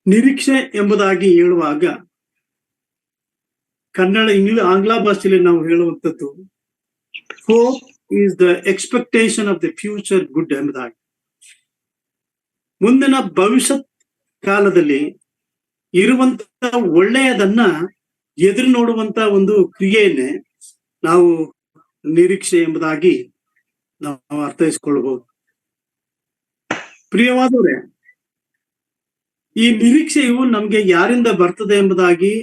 ನಿರೀಕ್ಷೆ ಎಂಬುದಾಗಿ ಹೇಳುವಾಗ ಆಂಗ್ಲ ಭಾಷೆಯಲ್ಲಿ ನಾವು ಹೇಳುವಂಥದ್ದು hope is the expectation of the future good ಎಂಬುದಾಗಿ. ಮುಂದಿನ ಭವಿಷ್ಯತ್ ಕಾಲದಲ್ಲಿ ಇರುವಂತ ಒಳ್ಳೆಯದನ್ನ ಎದುರು ನೋಡುವಂತ ಒಂದು ಕ್ರಿಯೆಯನ್ನೇ ನಾವು ನಿರೀಕ್ಷೆ ಎಂಬುದಾಗಿ ನಾವು ಅರ್ಥೈಸಿಕೊಳ್ಳಬಹುದು. ಪ್ರಿಯವಾದವರೇ, ಈ ನಿರೀಕ್ಷೆಯು ನಮ್ಗೆ ಯಾರಿಂದ ಬರ್ತದೆ ಎಂಬುದಾಗಿ,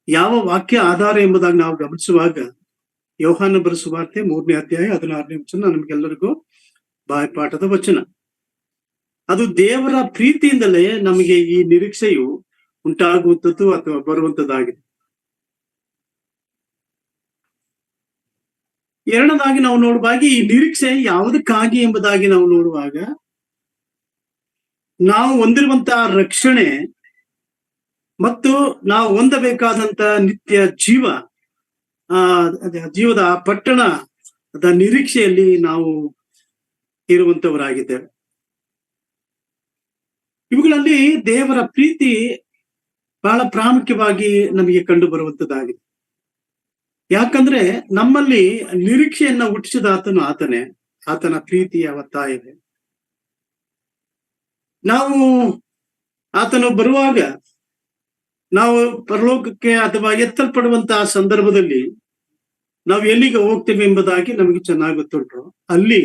ಯಾವ ವಾಕ್ಯ ಆಧಾರ ಎಂಬುದಾಗಿ ನಾವು ಗಮನಿಸುವಾಗ ಯೋಹಾನ ಬರೆದ ಸುವಾರ್ತೆ 3ನೇ ಅಧ್ಯಾಯ 16ನೇ ವಚನ ನಮ್ಗೆಲ್ಲರಿಗೂ ಬಾಯ್ಪಾಠದ ವಚನ. ಅದು ದೇವರ ಪ್ರೀತಿಯಿಂದಲೇ ನಮಗೆ ಈ ನಿರೀಕ್ಷೆಯು ಉಂಟಾಗುವಂಥದ್ದು ಅಥವಾ ಬರುವಂತದ್ದಾಗಿದೆ. ಎರಡನೇದಾಗಿ ನಾವು ನೋಡುವಾಗ ಈ ನಿರೀಕ್ಷೆ ಯಾವುದಕ್ಕಾಗಿ ಎಂಬುದಾಗಿ ನಾವು ನೋಡುವಾಗ, ನಾವು ಹೊಂದಿರುವಂತಹ ರಕ್ಷಣೆ ಮತ್ತು ನಾವು ಹೊಂದಬೇಕಾದಂತ ನಿತ್ಯ ಜೀವದ ಪಟ್ಟಣದ ನಿರೀಕ್ಷೆಯಲ್ಲಿ ನಾವು ಇರುವಂತವರಾಗಿದ್ದೇವೆ. ಇವುಗಳಲ್ಲಿ ದೇವರ ಪ್ರೀತಿ ಬಹಳ ಪ್ರಾಮುಖ್ಯವಾಗಿ ನಮಗೆ ಕಂಡು ಬರುವಂತದ್ದಾಗಿದೆ. ಯಾಕಂದ್ರೆ ನಮ್ಮಲ್ಲಿ ನಿರೀಕ್ಷೆಯನ್ನ ಹುಟ್ಟಿಸಿದ ಆತನೇ, ಆತನ ಪ್ರೀತಿಯ ಒತ್ತಾಯವೇ. ನಾವು ಆತನು ಬರುವಾಗ ನಾವು ಪರಲೋಕಕ್ಕೆ ಅಥವಾ ಎತ್ತಲ್ಪಡುವಂತಹ ಸಂದರ್ಭದಲ್ಲಿ ನಾವು ಎಲ್ಲಿಗೆ ಹೋಗ್ತೇವೆ ಎಂಬುದಾಗಿ ನಮಗೆ ಚೆನ್ನಾಗಿ ಗೊತ್ತುಂಟು. ಅಲ್ಲಿ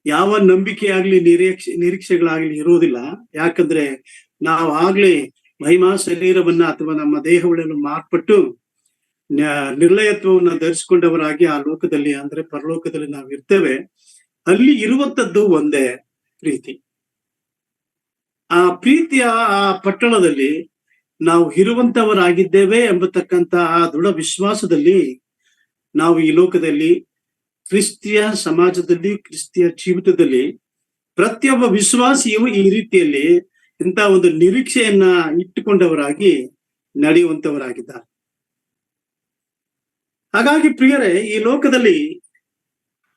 ಯಾವ ನಂಬಿಕೆ ಆಗ್ಲಿ ನಿರೀಕ್ಷೆಗಳಾಗ್ಲಿ ಇರುವುದಿಲ್ಲ. ಯಾಕಂದ್ರೆ ನಾವು ಆಗ್ಲೇ ಮಹಿಮಾ ಶರೀರವನ್ನ ಅಥವಾ ನಮ್ಮ ದೇಹಗಳನ್ನು ಮಾರ್ಪಟ್ಟು ನಿರ್ಲಯತ್ವವನ್ನ ಧರಿಸಿಕೊಂಡವರಾಗಿ ಆ ಲೋಕದಲ್ಲಿ ಅಂದ್ರೆ ಪರಲೋಕದಲ್ಲಿ ನಾವು ಇರ್ತೇವೆ. ಅಲ್ಲಿ ಇರುವಂತದ್ದು ಒಂದೇ ಪ್ರೀತಿ. ಆ ಪ್ರೀತಿಯ ಆ ಪಟ್ಟಣದಲ್ಲಿ ನಾವು ಇರುವಂತವರಾಗಿದ್ದೇವೆ ಎಂಬತಕ್ಕಂತ ಆ ದೃಢ ವಿಶ್ವಾಸದಲ್ಲಿ ನಾವು ಈ ಲೋಕದಲ್ಲಿ ಕ್ರಿಸ್ತಿಯ ಸಮಾಜದಲ್ಲಿ, ಕ್ರಿಸ್ತಿಯ ಜೀವಿತದಲ್ಲಿ ಪ್ರತಿಯೊಬ್ಬ ವಿಶ್ವಾಸಿಯು ಈ ರೀತಿಯಲ್ಲಿ ಇಂಥ ಒಂದು ನಿರೀಕ್ಷೆಯನ್ನ ಇಟ್ಟುಕೊಂಡವರಾಗಿ ನಡೆಯುವಂತವರಾಗಿದ್ದಾರೆ. ಹಾಗಾಗಿ ಪ್ರಿಯರೇ, ಈ ಲೋಕದಲ್ಲಿ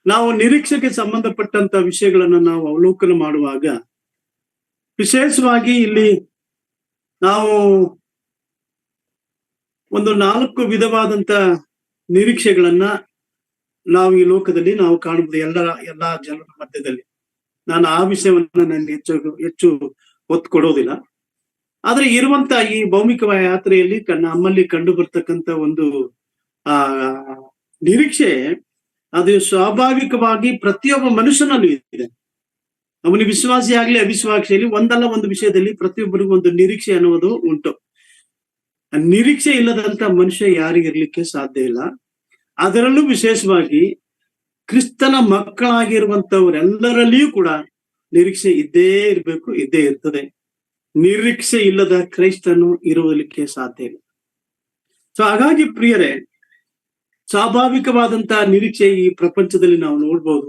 ನಾವು ನಿರೀಕ್ಷೆಗೆ ಸಂಬಂಧಪಟ್ಟಂತ ವಿಷಯಗಳನ್ನ ನಾವು ಅವಲೋಕನ ಮಾಡುವಾಗ, ವಿಶೇಷವಾಗಿ ಇಲ್ಲಿ ನಾವು ಒಂದು 4 ವಿಧವಾದಂತ ನಿರೀಕ್ಷೆಗಳನ್ನ ನಾವು ಈ ಲೋಕದಲ್ಲಿ ನಾವು ಕಾಣಬಹುದು ಎಲ್ಲಾ ಜನರ ಮಧ್ಯದಲ್ಲಿ. ನಾನು ಆ ವಿಷಯವನ್ನ ನಾನು ಹೆಚ್ಚು ಒತ್ತು ಕೊಡೋದಿಲ್ಲ. ಆದ್ರೆ ಇರುವಂತ ಈ ಭೌಮಿಕ ಯಾತ್ರೆಯಲ್ಲಿ ನಮ್ಮಲ್ಲಿ ಕಂಡು ಬರ್ತಕ್ಕಂಥ ಒಂದು ನಿರೀಕ್ಷೆ ಅದು ಸ್ವಾಭಾವಿಕವಾಗಿ ಪ್ರತಿಯೊಬ್ಬ ಮನುಷ್ಯನಲ್ಲೂ ಇದೆ. ಅವನಿಗೆ ವಿಶ್ವಾಸಿ ಆಗ್ಲಿ ಅವಿಶ್ವಾಸಿಯಲ್ಲಿ ಒಂದಲ್ಲ ಒಂದು ವಿಷಯದಲ್ಲಿ ಪ್ರತಿಯೊಬ್ಬರಿಗೂ ಒಂದು ನಿರೀಕ್ಷೆ ಅನ್ನುವುದು ಉಂಟು. ನಿರೀಕ್ಷೆ ಇಲ್ಲದಂತ ಮನುಷ್ಯ ಯಾರಿಗಿರ್ಲಿಕ್ಕೆ ಸಾಧ್ಯ ಇಲ್ಲ. ಅದರಲ್ಲೂ ವಿಶೇಷವಾಗಿ ಕ್ರಿಸ್ತನ ಮಕ್ಕಳಾಗಿರುವಂತವರೆಲ್ಲರಲ್ಲಿಯೂ ಕೂಡ ನಿರೀಕ್ಷೆ ಇದ್ದೇ ಇರಬೇಕು, ಇದ್ದೇ ಇರ್ತದೆ. ನಿರೀಕ್ಷೆ ಇಲ್ಲದ ಕ್ರೈಸ್ತನು ಇರುವುದಕ್ಕೆ ಸಾಧ್ಯ ಇಲ್ಲ. ಸೊ ಹಾಗಾಗಿ ಪ್ರಿಯರೇ, ಸ್ವಾಭಾವಿಕವಾದಂತಹ ನಿರೀಕ್ಷೆ ಈ ಪ್ರಪಂಚದಲ್ಲಿ ನಾವು ನೋಡ್ಬೋದು.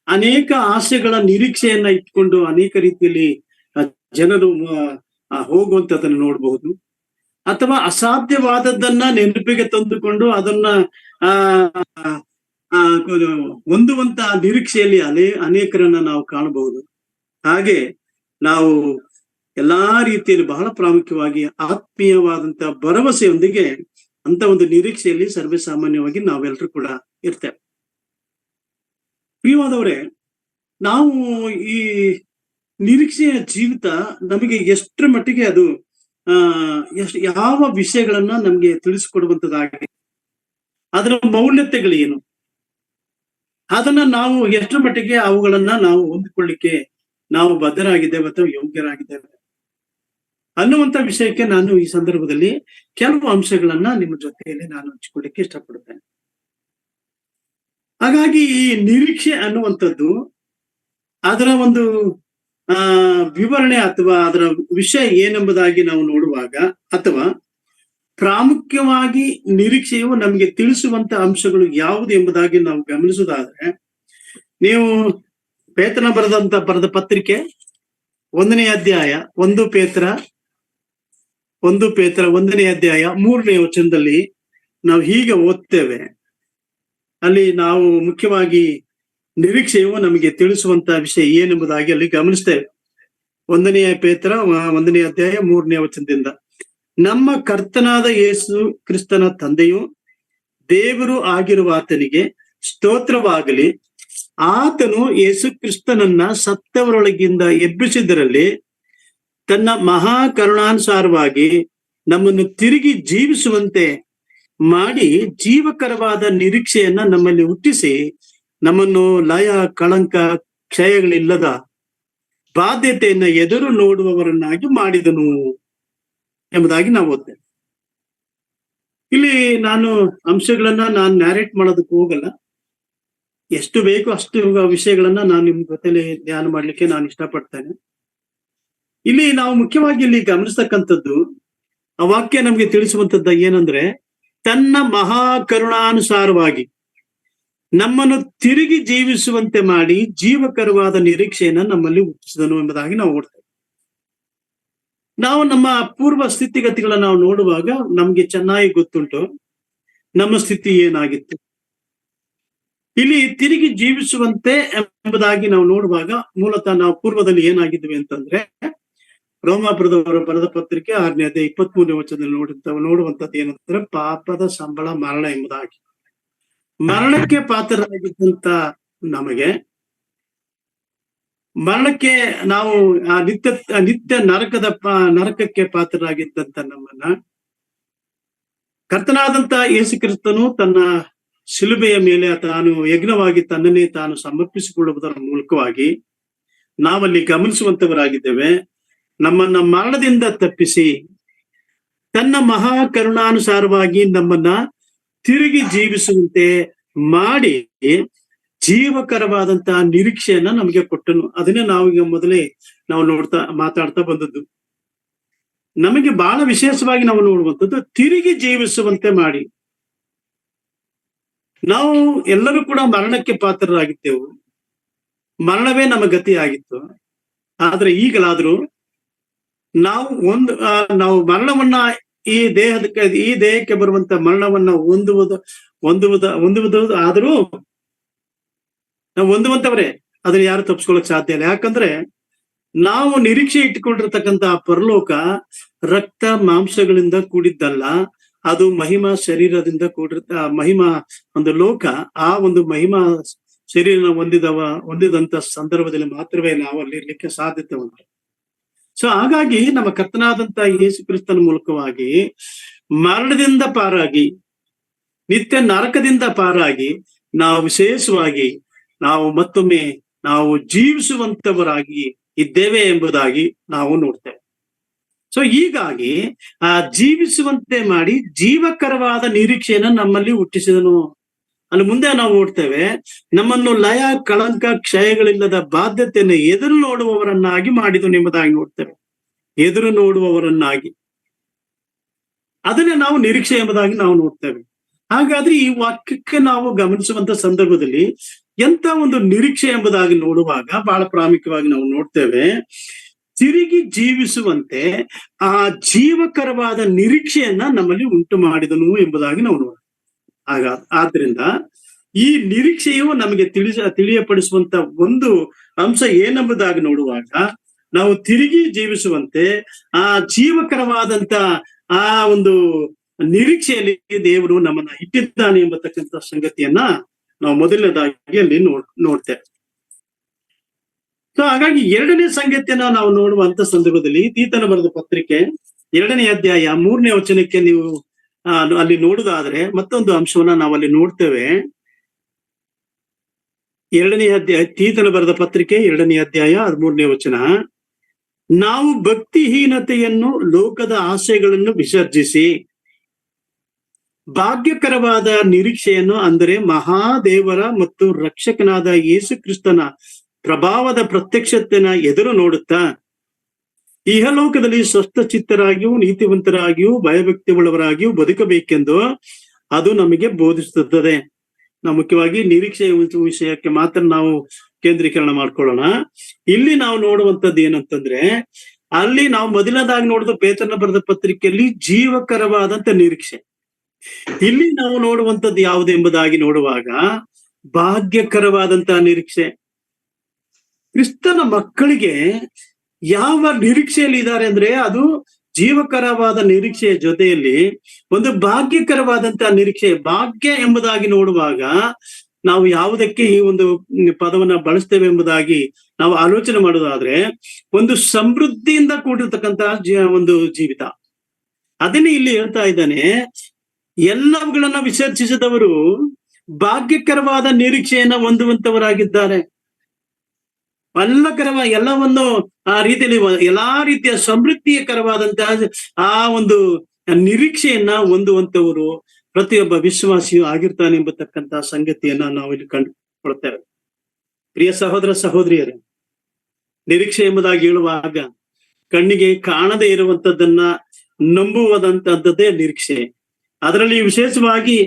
ಅನೇಕ ಆಸೆಗಳ ನಿರೀಕ್ಷೆಯನ್ನ ಇಟ್ಕೊಂಡು ಅನೇಕ ರೀತಿಯಲ್ಲಿ ಜನರು ಹೋಗುವಂತದನ್ನು ನೋಡ್ಬಹುದು. ಅಥವಾ ಅಸಾಧ್ಯವಾದದ್ದನ್ನ ನೆನಪಿಗೆ ತಂದುಕೊಂಡು ಅದನ್ನ ಹೊಂದುವಂತ ನಿರೀಕ್ಷೆಯಲ್ಲಿ ಅನೇಕರನ್ನ ನಾವು ಕಾಣಬಹುದು. ಹಾಗೆ ನಾವು ಎಲ್ಲಾ ರೀತಿಯಲ್ಲಿ ಬಹಳ ಪ್ರಾಮುಖ್ಯವಾಗಿ ಆತ್ಮೀಯವಾದಂತ ಭರವಸೆಯೊಂದಿಗೆ ಅಂತ ಒಂದು ನಿರೀಕ್ಷೆಯಲ್ಲಿ ಸರ್ವೇ ಸಾಮಾನ್ಯವಾಗಿ ನಾವೆಲ್ಲರೂ ಕೂಡ ಇರ್ತೇವೆ. ಪ್ರಿಯವಾದವರೇ, ನಾವು ಈ ನಿರೀಕ್ಷೆಯ ಜೀವಿತ ನಮಗೆ ಎಷ್ಟರ ಮಟ್ಟಿಗೆ ಅದು ಯಾವ ವಿಷಯಗಳನ್ನ ನಮ್ಗೆ ತಿಳಿಸಿಕೊಡುವಂತದ್ದಾಗಿದೆ, ಅದರ ಮೌಲ್ಯತೆಗಳೇನು, ಅದನ್ನ ನಾವು ಎಷ್ಟರ ಮಟ್ಟಿಗೆ ಅವುಗಳನ್ನ ನಾವು ಹೊಂದಿಕೊಳ್ಳಿಕ್ಕೆ ನಾವು ಬದ್ಧರಾಗಿದ್ದೇವೆ ಅಥವಾ ಯೋಗ್ಯರಾಗಿದ್ದೇವೆ ಅನ್ನುವಂತ ವಿಷಯಕ್ಕೆ ನಾನು ಈ ಸಂದರ್ಭದಲ್ಲಿ ಕೆಲವು ಅಂಶಗಳನ್ನ ನಿಮ್ಮ ಜೊತೆಯಲ್ಲಿ ನಾನು ಹಂಚಿಕೊಳ್ಳಿಕ್ಕೆ ಇಷ್ಟಪಡುತ್ತೇನೆ. ಹಾಗಾಗಿ ಈ ನಿರೀಕ್ಷೆ ಅನ್ನುವಂಥದ್ದು ಅದರ ಒಂದು ವಿವರಣೆ ಅಥವಾ ಅದರ ವಿಷಯ ಏನೆಂಬುದಾಗಿ ನಾವು ನೋಡುವಾಗ, ಅಥವಾ ಪ್ರಾಮುಖ್ಯವಾಗಿ ನಿರೀಕ್ಷೆಯು ನಮಗೆ ತಿಳಿಸುವಂತ ಅಂಶಗಳು ಯಾವುದು ಎಂಬುದಾಗಿ ನಾವು ಗಮನಿಸುವುದಾದ್ರೆ, ನೀವು ಪೇತ್ರನ ಬರೆದ ಪತ್ರಿಕೆ 1ನೇ ಅಧ್ಯಾಯ 1 ಪೇತ್ರ 1ನೇ ಅಧ್ಯಾಯ 3ನೇ ವಚನದಲ್ಲಿ ನಾವು ಹೀಗೆ ಓದ್ತೇವೆ. ಅಲ್ಲಿ ನಾವು ಮುಖ್ಯವಾಗಿ ನಿರೀಕ್ಷೆಯು ನಮಗೆ ತಿಳಿಸುವಂತ ವಿಷಯ ಏನೆಂಬುದಾಗಿ ಅಲ್ಲಿ ಗಮನಿಸ್ತೇವೆ. ಒಂದನೆಯ ಪೇತ್ರ 1ನೇ ಅಧ್ಯಾಯ 3ನೇ ವಚನದಿಂದ. ನಮ್ಮ ಕರ್ತನಾದ ಯೇಸು ಕ್ರಿಸ್ತನ ತಂದೆಯು ದೇವರು ಆಗಿರುವ ಆತನಿಗೆ ಸ್ತೋತ್ರವಾಗಲಿ. ಆತನು ಯೇಸು ಕ್ರಿಸ್ತನನ್ನ ಸತ್ತವರೊಳಗಿಂದ ಎಬ್ಬಿಸಿದರಲ್ಲಿ ತನ್ನ ಮಹಾ ಕರುಣಾನುಸಾರವಾಗಿ ನಮ್ಮನ್ನು ತಿರುಗಿ ಜೀವಿಸುವಂತೆ ಮಾಡಿ ಜೀವಕರವಾದ ನಿರೀಕ್ಷೆಯನ್ನ ನಮ್ಮಲ್ಲಿ ಹುಟ್ಟಿಸಿ ನಮ್ಮನ್ನು ಲಯ, ಕಳಂಕ, ಕ್ಷಯಗಳಿಲ್ಲದ ಬಾಧ್ಯತೆಯನ್ನ ಎದುರು ನೋಡುವವರನ್ನಾಗಿ ಮಾಡಿದನು ಎಂಬುದಾಗಿ ನಾವು ಓದ್ತೇವೆ. ಇಲ್ಲಿ ನಾನು ಅಂಶಗಳನ್ನ ನ್ಯಾರೇಟ್ ಮಾಡೋದಕ್ಕೆ ಹೋಗಲ್ಲ. ಎಷ್ಟು ಬೇಕು ಅಷ್ಟು ವಿಷಯಗಳನ್ನ ನಾನು ನಿಮ್ ಜೊತೆಲಿ ಧ್ಯಾನ ಮಾಡ್ಲಿಕ್ಕೆ ನಾನು ಇಷ್ಟಪಡ್ತೇನೆ. ಇಲ್ಲಿ ನಾವು ಮುಖ್ಯವಾಗಿ ಇಲ್ಲಿ ಗಮನಿಸ್ತಕ್ಕಂಥದ್ದು, ಆ ವಾಕ್ಯ ನಮ್ಗೆ ತಿಳಿಸುವಂತದ್ದ ಏನಂದ್ರೆ, ತನ್ನ ಮಹಾ ಕರುಣಾನುಸಾರವಾಗಿ ನಮ್ಮನ್ನು ತಿರುಗಿ ಜೀವಿಸುವಂತೆ ಮಾಡಿ ಜೀವಕರವಾದ ನಿರೀಕ್ಷೆಯನ್ನ ನಮ್ಮಲ್ಲಿ ಹುಟ್ಟಿಸಿದನು ಎಂಬುದಾಗಿ ನಾವು ಓಡ್ತೇವೆ. ನಾವು ನಮ್ಮ ಪೂರ್ವ ಸ್ಥಿತಿಗತಿಗಳನ್ನ ನಾವು ನೋಡುವಾಗ ನಮ್ಗೆ ಚೆನ್ನಾಗಿ ಗೊತ್ತುಂಟು ನಮ್ಮ ಸ್ಥಿತಿ ಏನಾಗಿತ್ತು. ಇಲ್ಲಿ ತಿರುಗಿ ಜೀವಿಸುವಂತೆ ಎಂಬುದಾಗಿ ನಾವು ನೋಡುವಾಗ ಮೂಲತಃ ನಾವು ಪೂರ್ವದಲ್ಲಿ ಏನಾಗಿದ್ವಿ ಅಂತಂದ್ರೆ, ರೋಮಾಪುರದವರ ಬರೆದ ಪತ್ರಿಕೆ 6ನೇ ಅಧ್ಯಾಯ 23ನೇ ವಚನದಲ್ಲಿ ನೋಡುವಂತದ್ದು ಏನಂದ್ರೆ, ಪಾಪದ ಸಂಬಳ ಮರಣ ಎಂಬುದಾಗಿ. ಮರಣಕ್ಕೆ ಪಾತ್ರರಾಗಿದ್ದಂತ ನಮಗೆ, ಮರಣಕ್ಕೆ ನಾವು ನಿತ್ಯ ನರಕಕ್ಕೆ ಪಾತ್ರರಾಗಿದ್ದಂತ ನಮ್ಮನ್ನ ಕರ್ತನಾದಂತ ಯೇಸು ಕ್ರಿಸ್ತನು ತನ್ನ ಶಿಲುಬೆಯ ಮೇಲೆ ತಾನು ಯಜ್ಞವಾಗಿ ತನ್ನನ್ನೇ ತಾನು ಸಮರ್ಪಿಸಿಕೊಳ್ಳುವುದರ ಮೂಲಕವಾಗಿ ನಾವಲ್ಲಿ ಗಮನಿಸುವಂತವರಾಗಿದ್ದೇವೆ. ನಮ್ಮನ್ನ ಮರಣದಿಂದ ತಪ್ಪಿಸಿ ತನ್ನ ಮಹಾ ಕರುಣಾನುಸಾರವಾಗಿ ನಮ್ಮನ್ನ ತಿರುಗಿ ಜೀವಿಸುವಂತೆ ಮಾಡಿ ಜೀವಕರವಾದಂತಹ ನಿರೀಕ್ಷೆಯನ್ನ ನಮಗೆ ಕೊಟ್ಟನು. ಅದನ್ನೇ ನಾವೀಗ ಮೊದಲೇ ನಾವು ಮಾತಾಡ್ತಾ ಬಂದದ್ದು. ನಮಗೆ ಬಹಳ ವಿಶೇಷವಾಗಿ ನಾವು ನೋಡುವಂಥದ್ದು ತಿರುಗಿ ಜೀವಿಸುವಂತೆ ಮಾಡಿ. ನಾವು ಎಲ್ಲರೂ ಕೂಡ ಮರಣಕ್ಕೆ ಪಾತ್ರರಾಗಿದ್ದೆವು, ಮರಣವೇ ನಮ್ಮ ಗತಿ ಆಗಿತ್ತು. ಆದ್ರೆ ಈಗಲಾದ್ರೂ ನಾವು ಮರಣವನ್ನ ಈ ದೇಹಕ್ಕೆ ಬರುವಂತ ಮರಣವನ್ನ ಹೊಂದುವುದು ಆದರೂ ನಾವು ಹೊಂದುವಂತವರೇ, ಅದನ್ನ ಯಾರು ತಪ್ಪಿಸ್ಕೊಳ್ಳಕ್ ಸಾಧ್ಯ ಇಲ್ಲ. ಯಾಕಂದ್ರೆ ನಾವು ನಿರೀಕ್ಷೆ ಇಟ್ಟುಕೊಂಡಿರ್ತಕ್ಕಂಥ ಪರಲೋಕ ರಕ್ತ ಮಾಂಸಗಳಿಂದ ಕೂಡಿದ್ದಲ್ಲ, ಅದು ಮಹಿಮಾ ಶರೀರದಿಂದ ಮಹಿಮಾ ಒಂದು ಲೋಕ. ಆ ಒಂದು ಮಹಿಮಾ ಶರೀರ ಹೊಂದಿದಂತ ಸಂದರ್ಭದಲ್ಲಿ ಮಾತ್ರವೇ ನಾವು ಅಲ್ಲಿ ಇರ್ಲಿಕ್ಕೆ ಸಾಧ್ಯತೆ ಉಂಟು. ಸೊ ಹಾಗಾಗಿ ನಮ್ಮ ಕರ್ತನಾದಂತ ಯೇಸು ಕ್ರಿಸ್ತನ ಮೂಲಕವಾಗಿ ಮರಣದಿಂದ ಪಾರಾಗಿ ನಿತ್ಯ ನರಕದಿಂದ ಪಾರಾಗಿ ನಾವು ವಿಶೇಷವಾಗಿ ಮತ್ತೊಮ್ಮೆ ನಾವು ಜೀವಿಸುವಂತವರಾಗಿ ಇದ್ದೇವೆ ಎಂಬುದಾಗಿ ನಾವು ನೋಡ್ತೇವೆ. ಸೊ ಹೀಗಾಗಿ ಆ ಜೀವಿಸುವಂತೆ ಮಾಡಿ ಜೀವಕರವಾದ ನಿರೀಕ್ಷೆಯನ್ನ ನಮ್ಮಲ್ಲಿ ಹುಟ್ಟಿಸಿದನು. ಅಲ್ಲಿ ಮುಂದೆ ನಾವು ನೋಡ್ತೇವೆ, ನಮ್ಮನ್ನು ಲಯ, ಕಳಂಕ, ಕ್ಷಯಗಳಿಲ್ಲದ ಬಾಧ್ಯತೆಯನ್ನು ಎದುರು ನೋಡುವವರನ್ನಾಗಿ ಮಾಡಿದನು ಎಂಬುದಾಗಿ ನೋಡ್ತೇವೆ. ಎದುರು ನೋಡುವವರನ್ನಾಗಿ, ಅದನ್ನೇ ನಾವು ನಿರೀಕ್ಷೆ ಎಂಬುದಾಗಿ ನಾವು ನೋಡ್ತೇವೆ. ಹಾಗಾದ್ರೆ ಈ ವಾಕ್ಯಕ್ಕೆ ನಾವು ಗಮನಿಸುವಂತ ಸಂದರ್ಭದಲ್ಲಿ ಎಂತ ಒಂದು ನಿರೀಕ್ಷೆ ಎಂಬುದಾಗಿ ನೋಡುವಾಗ ಬಹಳ ಪ್ರಾಮುಖ್ಯವಾಗಿ ನಾವು ನೋಡ್ತೇವೆ, ತಿರುಗಿ ಜೀವಿಸುವಂತೆ ಆ ಜೀವಕರವಾದ ನಿರೀಕ್ಷೆಯನ್ನ ನಮ್ಮಲ್ಲಿ ಉಂಟು ಮಾಡಿದನು ಎಂಬುದಾಗಿ ನಾವು ನೋಡ್ತೇವೆ. ಆದ್ರಿಂದ ಈ ನಿರೀಕ್ಷೆಯು ನಮಗೆ ತಿಳಿಯಪಡಿಸುವಂತ ಒಂದು ಅಂಶ ಏನೆಂಬುದಾಗಿ ನೋಡುವಾಗ, ನಾವು ತಿರುಗಿ ಜೀವಿಸುವಂತೆ ಆ ಜೀವಕರವಾದಂತ ಆ ಒಂದು ನಿರೀಕ್ಷೆಯಲ್ಲಿ ದೇವರು ನಮ್ಮನ್ನ ಇಟ್ಟಿದ್ದಾನೆ ಎಂಬತಕ್ಕಂಥ ಸಂಗತಿಯನ್ನ ನಾವು ಮೊದಲನೇದಾಗಿ ಅಲ್ಲಿ ನೋಡ್ತೇವೆ. ಸೊ ಹಾಗಾಗಿ ಎರಡನೇ ಸಂಗತಿಯನ್ನ ನಾವು ನೋಡುವಂತ ಸಂದರ್ಭದಲ್ಲಿ ತೀತನ ಬರೆದ ಪತ್ರಿಕೆ 2ನೇ ಅಧ್ಯಾಯ 3ನೇ ವಚನಕ್ಕೆ ನೀವು ಅಲ್ಲಿ ನೋಡುವುದಾದ್ರೆ ಮತ್ತೊಂದು ಅಂಶವನ್ನ ನಾವು ಅಲ್ಲಿ ನೋಡ್ತೇವೆ. 2ನೇ ಅಧ್ಯಾಯ, ತೀತನ ಬರೆದ ಪತ್ರಿಕೆ 2ನೇ ಅಧ್ಯಾಯ 13ನೇ ವಚನ, ನಾವು ಭಕ್ತಿಹೀನತೆಯನ್ನು, ಲೋಕದ ಆಸೆಗಳನ್ನು ವಿಸರ್ಜಿಸಿ ಭಾಗ್ಯಕರವಾದ ನಿರೀಕ್ಷೆಯನ್ನು, ಅಂದರೆ ಮಹಾದೇವರ ಮತ್ತು ರಕ್ಷಕನಾದ ಯೇಸು ಕ್ರಿಸ್ತನ ಪ್ರಭಾವದ ಪ್ರತ್ಯಕ್ಷತೆನ ಎದುರು ನೋಡುತ್ತಾ ಇಹಲೋಕದಲ್ಲಿ ಸ್ವಸ್ಥಚಿತ್ತರಾಗಿಯೂ ನೀತಿವಂತರಾಗಿಯೂ ಭಯಭಕ್ತಿ ಉಳ್ಳವರಾಗಿಯೂ ಬದುಕಬೇಕೆಂದು ಅದು ನಮಗೆ ಬೋಧಿಸುತ್ತದೆ. ನಾವು ಮುಖ್ಯವಾಗಿ ನಿರೀಕ್ಷೆಯ ವಿಷಯಕ್ಕೆ ಮಾತ್ರ ನಾವು ಕೇಂದ್ರೀಕರಣ ಮಾಡ್ಕೊಳ್ಳೋಣ. ಇಲ್ಲಿ ನಾವು ನೋಡುವಂತದ್ದು ಏನಂತಂದ್ರೆ, ಅಲ್ಲಿ ನಾವು ಮೊದಲನೇದಾಗಿ ನೋಡಿದ ಪೇತ್ರನ ಬರೆದ ಪತ್ರಿಕೆಯಲ್ಲಿ ಜೀವಕರವಾದಂತ ನಿರೀಕ್ಷೆ. ಇಲ್ಲಿ ನಾವು ನೋಡುವಂಥದ್ದು ಯಾವುದು ಎಂಬುದಾಗಿ ನೋಡುವಾಗ ಭಾಗ್ಯಕರವಾದಂತಹ ನಿರೀಕ್ಷೆ. ಕ್ರಿಸ್ತನ ಮಕ್ಕಳಿಗೆ ಯಾವ ನಿರೀಕ್ಷೆಯಲ್ಲಿ ಇದ್ದಾರೆ ಅಂದ್ರೆ ಅದು ಜೀವಕರವಾದ ನಿರೀಕ್ಷೆಯ ಜೊತೆಯಲ್ಲಿ ಒಂದು ಭಾಗ್ಯಕರವಾದಂತಹ ನಿರೀಕ್ಷೆ. ಭಾಗ್ಯ ಎಂಬುದಾಗಿ ನೋಡುವಾಗ ನಾವು ಯಾವುದಕ್ಕೆ ಈ ಒಂದು ಪದವನ್ನ ಬಳಸ್ತೇವೆ ಎಂಬುದಾಗಿ ನಾವು ಆಲೋಚನೆ ಮಾಡೋದಾದ್ರೆ ಒಂದು ಸಮೃದ್ಧಿಯಿಂದ ಕೂಡಿರ್ತಕ್ಕಂತಹ ಒಂದು ಜೀವಿತ. ಅದನ್ನೇ ಇಲ್ಲಿ ಹೇಳ್ತಾ ಇದ್ದಾನೆ, ಎಲ್ಲವುಗಳನ್ನ ವಿಸರ್ಜಿಸಿದವರು ಭಾಗ್ಯಕರವಾದ ನಿರೀಕ್ಷೆಯನ್ನ ಹೊಂದುವಂತವರಾಗಿದ್ದಾರೆ. ಎಲ್ಲವನ್ನು ಆ ರೀತಿಯಲ್ಲಿ ಎಲ್ಲಾ ರೀತಿಯ ಸಮೃದ್ಧಿಕರವಾದಂತಹ ಆ ಒಂದು ನಿರೀಕ್ಷೆಯನ್ನ ಹೊಂದುವಂತವರು ಪ್ರತಿಯೊಬ್ಬ ವಿಶ್ವಾಸಿಯು ಆಗಿರ್ತಾನೆ ಎಂಬತಕ್ಕಂತಹ ಸಂಗತಿಯನ್ನ ನಾವು ಇಲ್ಲಿ ಕಂಡುಕೊಳ್ತೇವೆ. ಪ್ರಿಯ ಸಹೋದರ ಸಹೋದರಿಯರೇ, ನಿರೀಕ್ಷೆ ಎಂಬುದಾಗಿ ಹೇಳುವಾಗ ಕಣ್ಣಿಗೆ ಕಾಣದೇ ಇರುವಂತದ್ದನ್ನ ನಂಬುವುದಂತದ್ದೇ ನಿರೀಕ್ಷೆ. ಅದರಲ್ಲಿ ವಿಶೇಷವಾಗಿ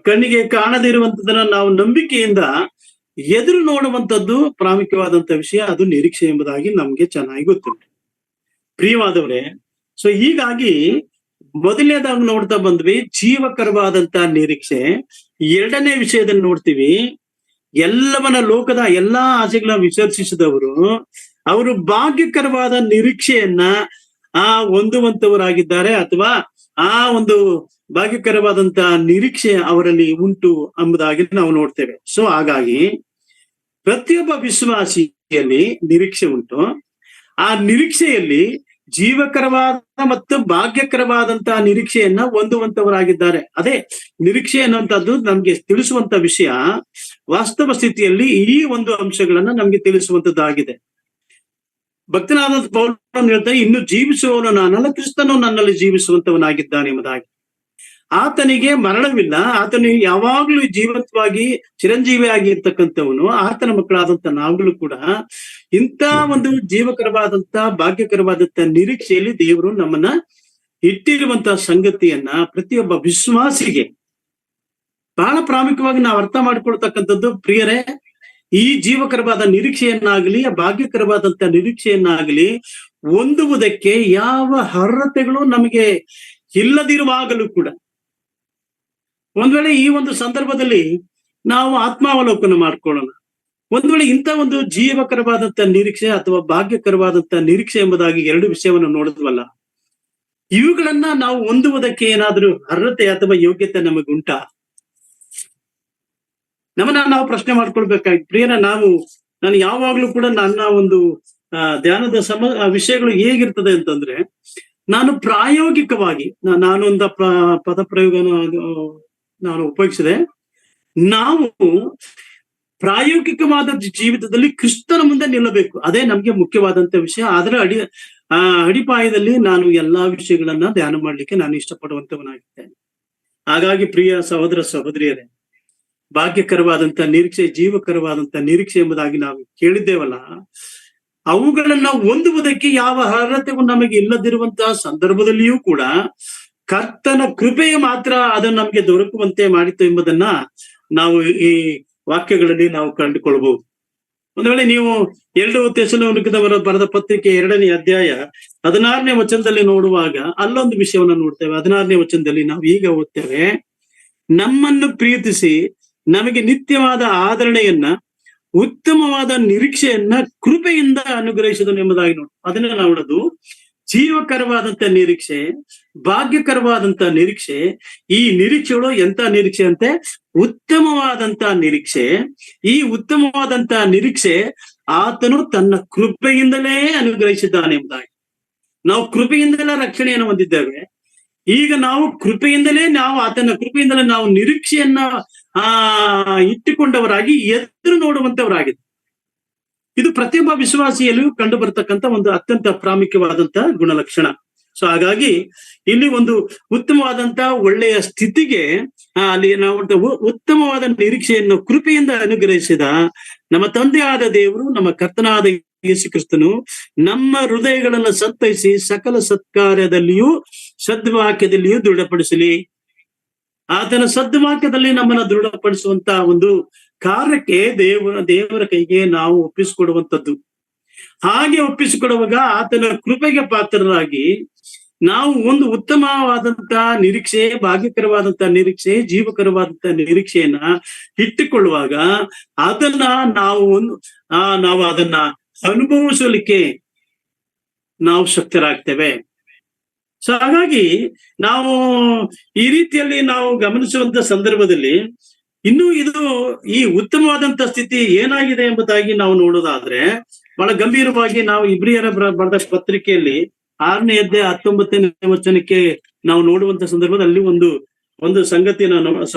ಕಣ್ಣಿಗೆ ಕಾಣದೇ ಇರುವಂತದನ್ನ ನಾವು ನಂಬಿಕೆಯಿಂದ ಎದುರು ನೋಡುವಂಥದ್ದು ಪ್ರಾಮುಖ್ಯವಾದಂತ ವಿಷಯ. ಅದು ನಿರೀಕ್ಷೆ ಎಂಬುದಾಗಿ ನಮ್ಗೆ ಚೆನ್ನಾಗಿ ಗೊತ್ತುಂಟು. ಪ್ರಿಯವಾದವರೇ, ಸೊ ಹೀಗಾಗಿ ಮೊದಲನೇದಾಗಿ ನೋಡ್ತಾ ಬಂದ್ವಿ ಜೀವಕರವಾದಂತ ನಿರೀಕ್ಷೆ. ಎರಡನೇ ವಿಷಯದಲ್ಲಿ ನೋಡ್ತೀವಿ, ಎಲ್ಲವನ್ನ ಲೋಕದ ಎಲ್ಲಾ ಆಸೆಗಳನ್ನ ವಿಸರ್ಜಿಸಿದವರು ಅವರು ಭಾಗ್ಯಕರವಾದ ನಿರೀಕ್ಷೆಯನ್ನ ಹೊಂದುವಂತವರಾಗಿದ್ದಾರೆ, ಅಥವಾ ಆ ಒಂದು ಭಾಗ್ಯಕರವಾದಂತ ನಿರೀಕ್ಷೆ ಅವರಲ್ಲಿ ಉಂಟು ಎಂಬುದಾಗಿ ನಾವು ನೋಡ್ತೇವೆ. ಸೊ ಹಾಗಾಗಿ ಪ್ರತಿಯೊಬ್ಬ ವಿಶ್ವಾಸಿಯಲ್ಲಿ ನಿರೀಕ್ಷೆ ಉಂಟು. ಆ ನಿರೀಕ್ಷೆಯಲ್ಲಿ ಜೀವಕರವಾದ ಮತ್ತು ಭಾಗ್ಯಕರವಾದಂತಹ ನಿರೀಕ್ಷೆಯನ್ನ ಹೊಂದುವಂತವರಾಗಿದ್ದಾರೆ. ಅದೇ ನಿರೀಕ್ಷೆ ಅನ್ನುವಂಥದ್ದು ನಮ್ಗೆ ತಿಳಿಸುವಂತ ವಿಷಯ. ವಾಸ್ತವ ಸ್ಥಿತಿಯಲ್ಲಿ ಈ ಒಂದು ಅಂಶಗಳನ್ನ ನಮ್ಗೆ ತಿಳಿಸುವಂತದ್ದಾಗಿದೆ. ಭಕ್ತನಾದ ಪೌಲನು ಹೇಳ್ತಾರೆ, ಇನ್ನು ಜೀವಿಸುವವನು ನಾನಲ್ಲ, ಕ್ರಿಸ್ತನು ನನ್ನಲ್ಲಿ ಜೀವಿಸುವಂತವನಾಗಿದ್ದಾನೆ ಎಂಬುದಾಗಿ. ಆತನಿಗೆ ಮರಣವಿಲ್ಲ, ಆತನು ಯಾವಾಗ್ಲೂ ಜೀವಂತವಾಗಿ ಚಿರಂಜೀವಿಯಾಗಿ ಇರ್ತಕ್ಕಂಥವನು. ಆತನ ಮಕ್ಕಳಾದಂತ ನಾವುಗಳು ಕೂಡ ಇಂಥ ಒಂದು ಜೀವಕರವಾದಂತ ಭಾಗ್ಯಕರವಾದಂತ ನಿರೀಕ್ಷೆಯಲ್ಲಿ ದೇವರು ನಮ್ಮನ್ನ ಇಟ್ಟಿರುವಂತಹ ಸಂಗತಿಯನ್ನ ಪ್ರತಿಯೊಬ್ಬ ವಿಶ್ವಾಸಿಗೆ ಬಹಳ ಪ್ರಾಮುಖ್ಯವಾಗಿ ನಾವು ಅರ್ಥ ಮಾಡ್ಕೊಳ್ತಕ್ಕಂಥದ್ದು. ಪ್ರಿಯರೇ, ಈ ಜೀವಕರವಾದ ನಿರೀಕ್ಷೆಯನ್ನಾಗಲಿ ಭಾಗ್ಯಕರವಾದಂತ ನಿರೀಕ್ಷೆಯನ್ನಾಗಲಿ ಹೊಂದುವುದಕ್ಕೆ ಯಾವ ಅರ್ಹತೆಗಳು ನಮಗೆ ಇಲ್ಲದಿರುವಾಗಲೂ ಕೂಡ, ಒಂದ್ ವೇಳೆ ಈ ಒಂದು ಸಂದರ್ಭದಲ್ಲಿ ನಾವು ಆತ್ಮಾವಲೋಕನ ಮಾಡ್ಕೊಳ್ಳೋಣ. ಒಂದ್ ವೇಳೆ ಇಂಥ ಒಂದು ಜೀವಕರವಾದಂತ ನಿರೀಕ್ಷೆ ಅಥವಾ ಭಾಗ್ಯಕರವಾದಂತ ನಿರೀಕ್ಷೆ ಎಂಬುದಾಗಿ ಎರಡು ವಿಷಯವನ್ನು ನೋಡಿದ್ವಲ್ಲ, ಇವುಗಳನ್ನ ನಾವು ಹೊಂದುವುದಕ್ಕೆ ಏನಾದ್ರೂ ಅರ್ಹತೆ ಅಥವಾ ಯೋಗ್ಯತೆ ನಮಗುಂಟಾ? ನಮ್ಮನ್ನ ನಾವು ಪ್ರಶ್ನೆ ಮಾಡ್ಕೊಳ್ಬೇಕಾಗಿ. ಪ್ರಿಯರ, ನಾನು ಯಾವಾಗ್ಲೂ ಕೂಡ ನನ್ನ ಒಂದು ಧ್ಯಾನದ ವಿಷಯಗಳು ಹೇಗಿರ್ತದೆ ಅಂತಂದ್ರೆ, ನಾನು ಪ್ರಾಯೋಗಿಕವಾಗಿ ನಾನೊಂದು ಪದ ಪ್ರಯೋಗನ ನಾನು ಉಪಯೋಗಿಸಿದೆ. ನಾವು ಪ್ರಾಯೋಗಿಕವಾದ ಜೀವಿತದಲ್ಲಿ ಕ್ರಿಸ್ತನ ಮುಂದೆ ನಿಲ್ಲಬೇಕು. ಅದೇ ನಮ್ಗೆ ಮುಖ್ಯವಾದಂತ ವಿಷಯ. ಅದರ ಅಡಿಪಾಯದಲ್ಲಿ ನಾನು ಎಲ್ಲಾ ವಿಷಯಗಳನ್ನ ಧ್ಯಾನ ಮಾಡ್ಲಿಕ್ಕೆ ನಾನು ಇಷ್ಟಪಡುವಂತವನಾಗಿದ್ದೇನೆ. ಹಾಗಾಗಿ ಪ್ರಿಯ ಸಹೋದರ ಸಹೋದರಿಯರೇ, ಭಾಗ್ಯಕರವಾದಂತ ನಿರೀಕ್ಷೆ, ಜೀವಕರವಾದಂತ ನಿರೀಕ್ಷೆ ಎಂಬುದಾಗಿ ನಾವು ಕೇಳಿದ್ದೇವಲ್ಲ, ಅವುಗಳನ್ನ ಹೊಂದುವುದಕ್ಕೆ ಯಾವ ಅರ್ಹತೆಗೂ ನಮಗೆ ಇಲ್ಲದಿರುವಂತಹ ಸಂದರ್ಭದಲ್ಲಿಯೂ ಕೂಡ ಕರ್ತನ ಕೃಪೆಯ ಮಾತ್ರ ಅದನ್ನು ನಮಗೆ ದೊರಕುವಂತೆ ಮಾಡಿತು ಎಂಬುದನ್ನ ನಾವು ಈ ವಾಕ್ಯಗಳಲ್ಲಿ ನಾವು ಕಂಡುಕೊಳ್ಬಹುದು. ಒಂದು ವೇಳೆ ನೀವು 2 ಥೆಸಲೋನಿಕದವರ ಬರೆದ ಪತ್ರಿಕೆ 2ನೇ ಅಧ್ಯಾಯ 16ನೇ ವಚನದಲ್ಲಿ ನೋಡುವಾಗ ಅಲ್ಲೊಂದು ವಿಷಯವನ್ನು ನೋಡ್ತೇವೆ. 16ನೇ ವಚನದಲ್ಲಿ ನಾವು ಈಗ ಓದ್ತೇವೆ, ನಮ್ಮನ್ನು ಪ್ರೀತಿಸಿ ನಮಗೆ ನಿತ್ಯವಾದ ಆದರಣೆಯನ್ನ, ಉತ್ತಮವಾದ ನಿರೀಕ್ಷೆಯನ್ನ ಕೃಪೆಯಿಂದ ಅನುಗ್ರಹಿಸಿದನು ಎಂಬುದಾಗಿ ನೋಡಿ. ಅದನ್ನ ನಾವು ನೋಡೋದು ಜೀವಕರವಾದಂತ ನಿರೀಕ್ಷೆ, ಭಾಗ್ಯಕರವಾದಂತ ನಿರೀಕ್ಷೆ. ಈ ನಿರೀಕ್ಷೆಗಳು ಎಂತ ನಿರೀಕ್ಷೆ ಅಂತೆ? ಉತ್ತಮವಾದಂತ ನಿರೀಕ್ಷೆ. ಈ ಉತ್ತಮವಾದಂತ ನಿರೀಕ್ಷೆ ಆತನು ತನ್ನ ಕೃಪೆಯಿಂದಲೇ ಅನುಗ್ರಹಿಸಿದ್ದಾನೆ ಎಂಬುದಾಗಿ. ನಾವು ಕೃಪೆಯಿಂದಲೇ ರಕ್ಷಣೆಯನ್ನು ಹೊಂದಿದ್ದೇವೆ. ಈಗ ನಾವು ಕೃಪೆಯಿಂದಲೇ ಆತನ ಕೃಪೆಯಿಂದಲೇ ನಾವು ನಿರೀಕ್ಷೆಯನ್ನ ಇಟ್ಟುಕೊಂಡವರಾಗಿ ಎದುರು ನೋಡುವಂತವರಾಗಿದೆ. ಇದು ಪ್ರತಿಯೊಬ್ಬ ವಿಶ್ವಾಸಿಯಲ್ಲೂ ಕಂಡು ಬರ್ತಕ್ಕಂಥ ಒಂದು ಅತ್ಯಂತ ಪ್ರಾಮುಖ್ಯವಾದಂತ ಗುಣಲಕ್ಷಣ. ಸೊ ಹಾಗಾಗಿ ಇಲ್ಲಿ ಒಂದು ಉತ್ತಮವಾದಂತ ಒಳ್ಳೆಯ ಸ್ಥಿತಿಗೆ ಅಲ್ಲಿ ನಾವು ಉತ್ತಮವಾದ ನಿರೀಕ್ಷೆಯನ್ನು ಕೃಪೆಯಿಂದ ಅನುಗ್ರಹಿಸಿದ ನಮ್ಮ ತಂದೆಯಾದ ದೇವರು, ನಮ್ಮ ಕರ್ತನಾದ ಯೇಸು ಕ್ರಿಸ್ತನು ನಮ್ಮ ಹೃದಯಗಳನ್ನು ಸಂತೈಸಿ ಸಕಲ ಸತ್ಕಾರ್ಯದಲ್ಲಿಯೂ ಸದ್ವಾಕ್ಯದಲ್ಲಿಯೂ ದೃಢಪಡಿಸಲಿ. ಆತನ ಸದ್ವಾಕ್ಯದಲ್ಲಿ ನಮ್ಮನ್ನ ದೃಢಪಡಿಸುವಂತ ಒಂದು ಕಾರ್ಯಕ್ಕೆ ದೇವರ ಕೈಗೆ ನಾವು ಒಪ್ಪಿಸಿಕೊಡುವಂಥದ್ದು. ಹಾಗೆ ಒಪ್ಪಿಸಿಕೊಡುವಾಗ ಆತನ ಕೃಪೆಗೆ ಪಾತ್ರರಾಗಿ ನಾವು ಒಂದು ಉತ್ತಮವಾದಂತ ನಿರೀಕ್ಷೆ, ಭಾಗ್ಯಕರವಾದಂತ ನಿರೀಕ್ಷೆ, ಜೀವಕರವಾದಂತ ನಿರೀಕ್ಷೆಯನ್ನ ಇಟ್ಟುಕೊಳ್ಳುವಾಗ ಅದನ್ನ ನಾವು ಅದನ್ನ ಅನುಭವಿಸಲಿಕ್ಕೆ ನಾವು ಶಕ್ತರಾಗ್ತೇವೆ. ಸೊ ಹಾಗಾಗಿ ನಾವು ಈ ರೀತಿಯಲ್ಲಿ ನಾವು ಗಮನಿಸುವಂತ ಸಂದರ್ಭದಲ್ಲಿ ಇನ್ನು ಇದು ಈ ಉತ್ತಮವಾದಂತ ಸ್ಥಿತಿ ಏನಾಗಿದೆ ಎಂಬುದಾಗಿ ನಾವು ನೋಡೋದಾದ್ರೆ ಬಹಳ ಗಂಭೀರವಾಗಿ ನಾವು ಇಬ್ರಿಯರ ಬರೆದ ಪತ್ರಿಕೆಯಲ್ಲಿ 6ನೇ ಅಧ್ಯಾಯ 19ನೇ ವಚನಕ್ಕೆ ನಾವು ನೋಡುವಂತ ಸಂದರ್ಭದಲ್ಲಿ ಒಂದು ಸಂಗತಿ ನಾನು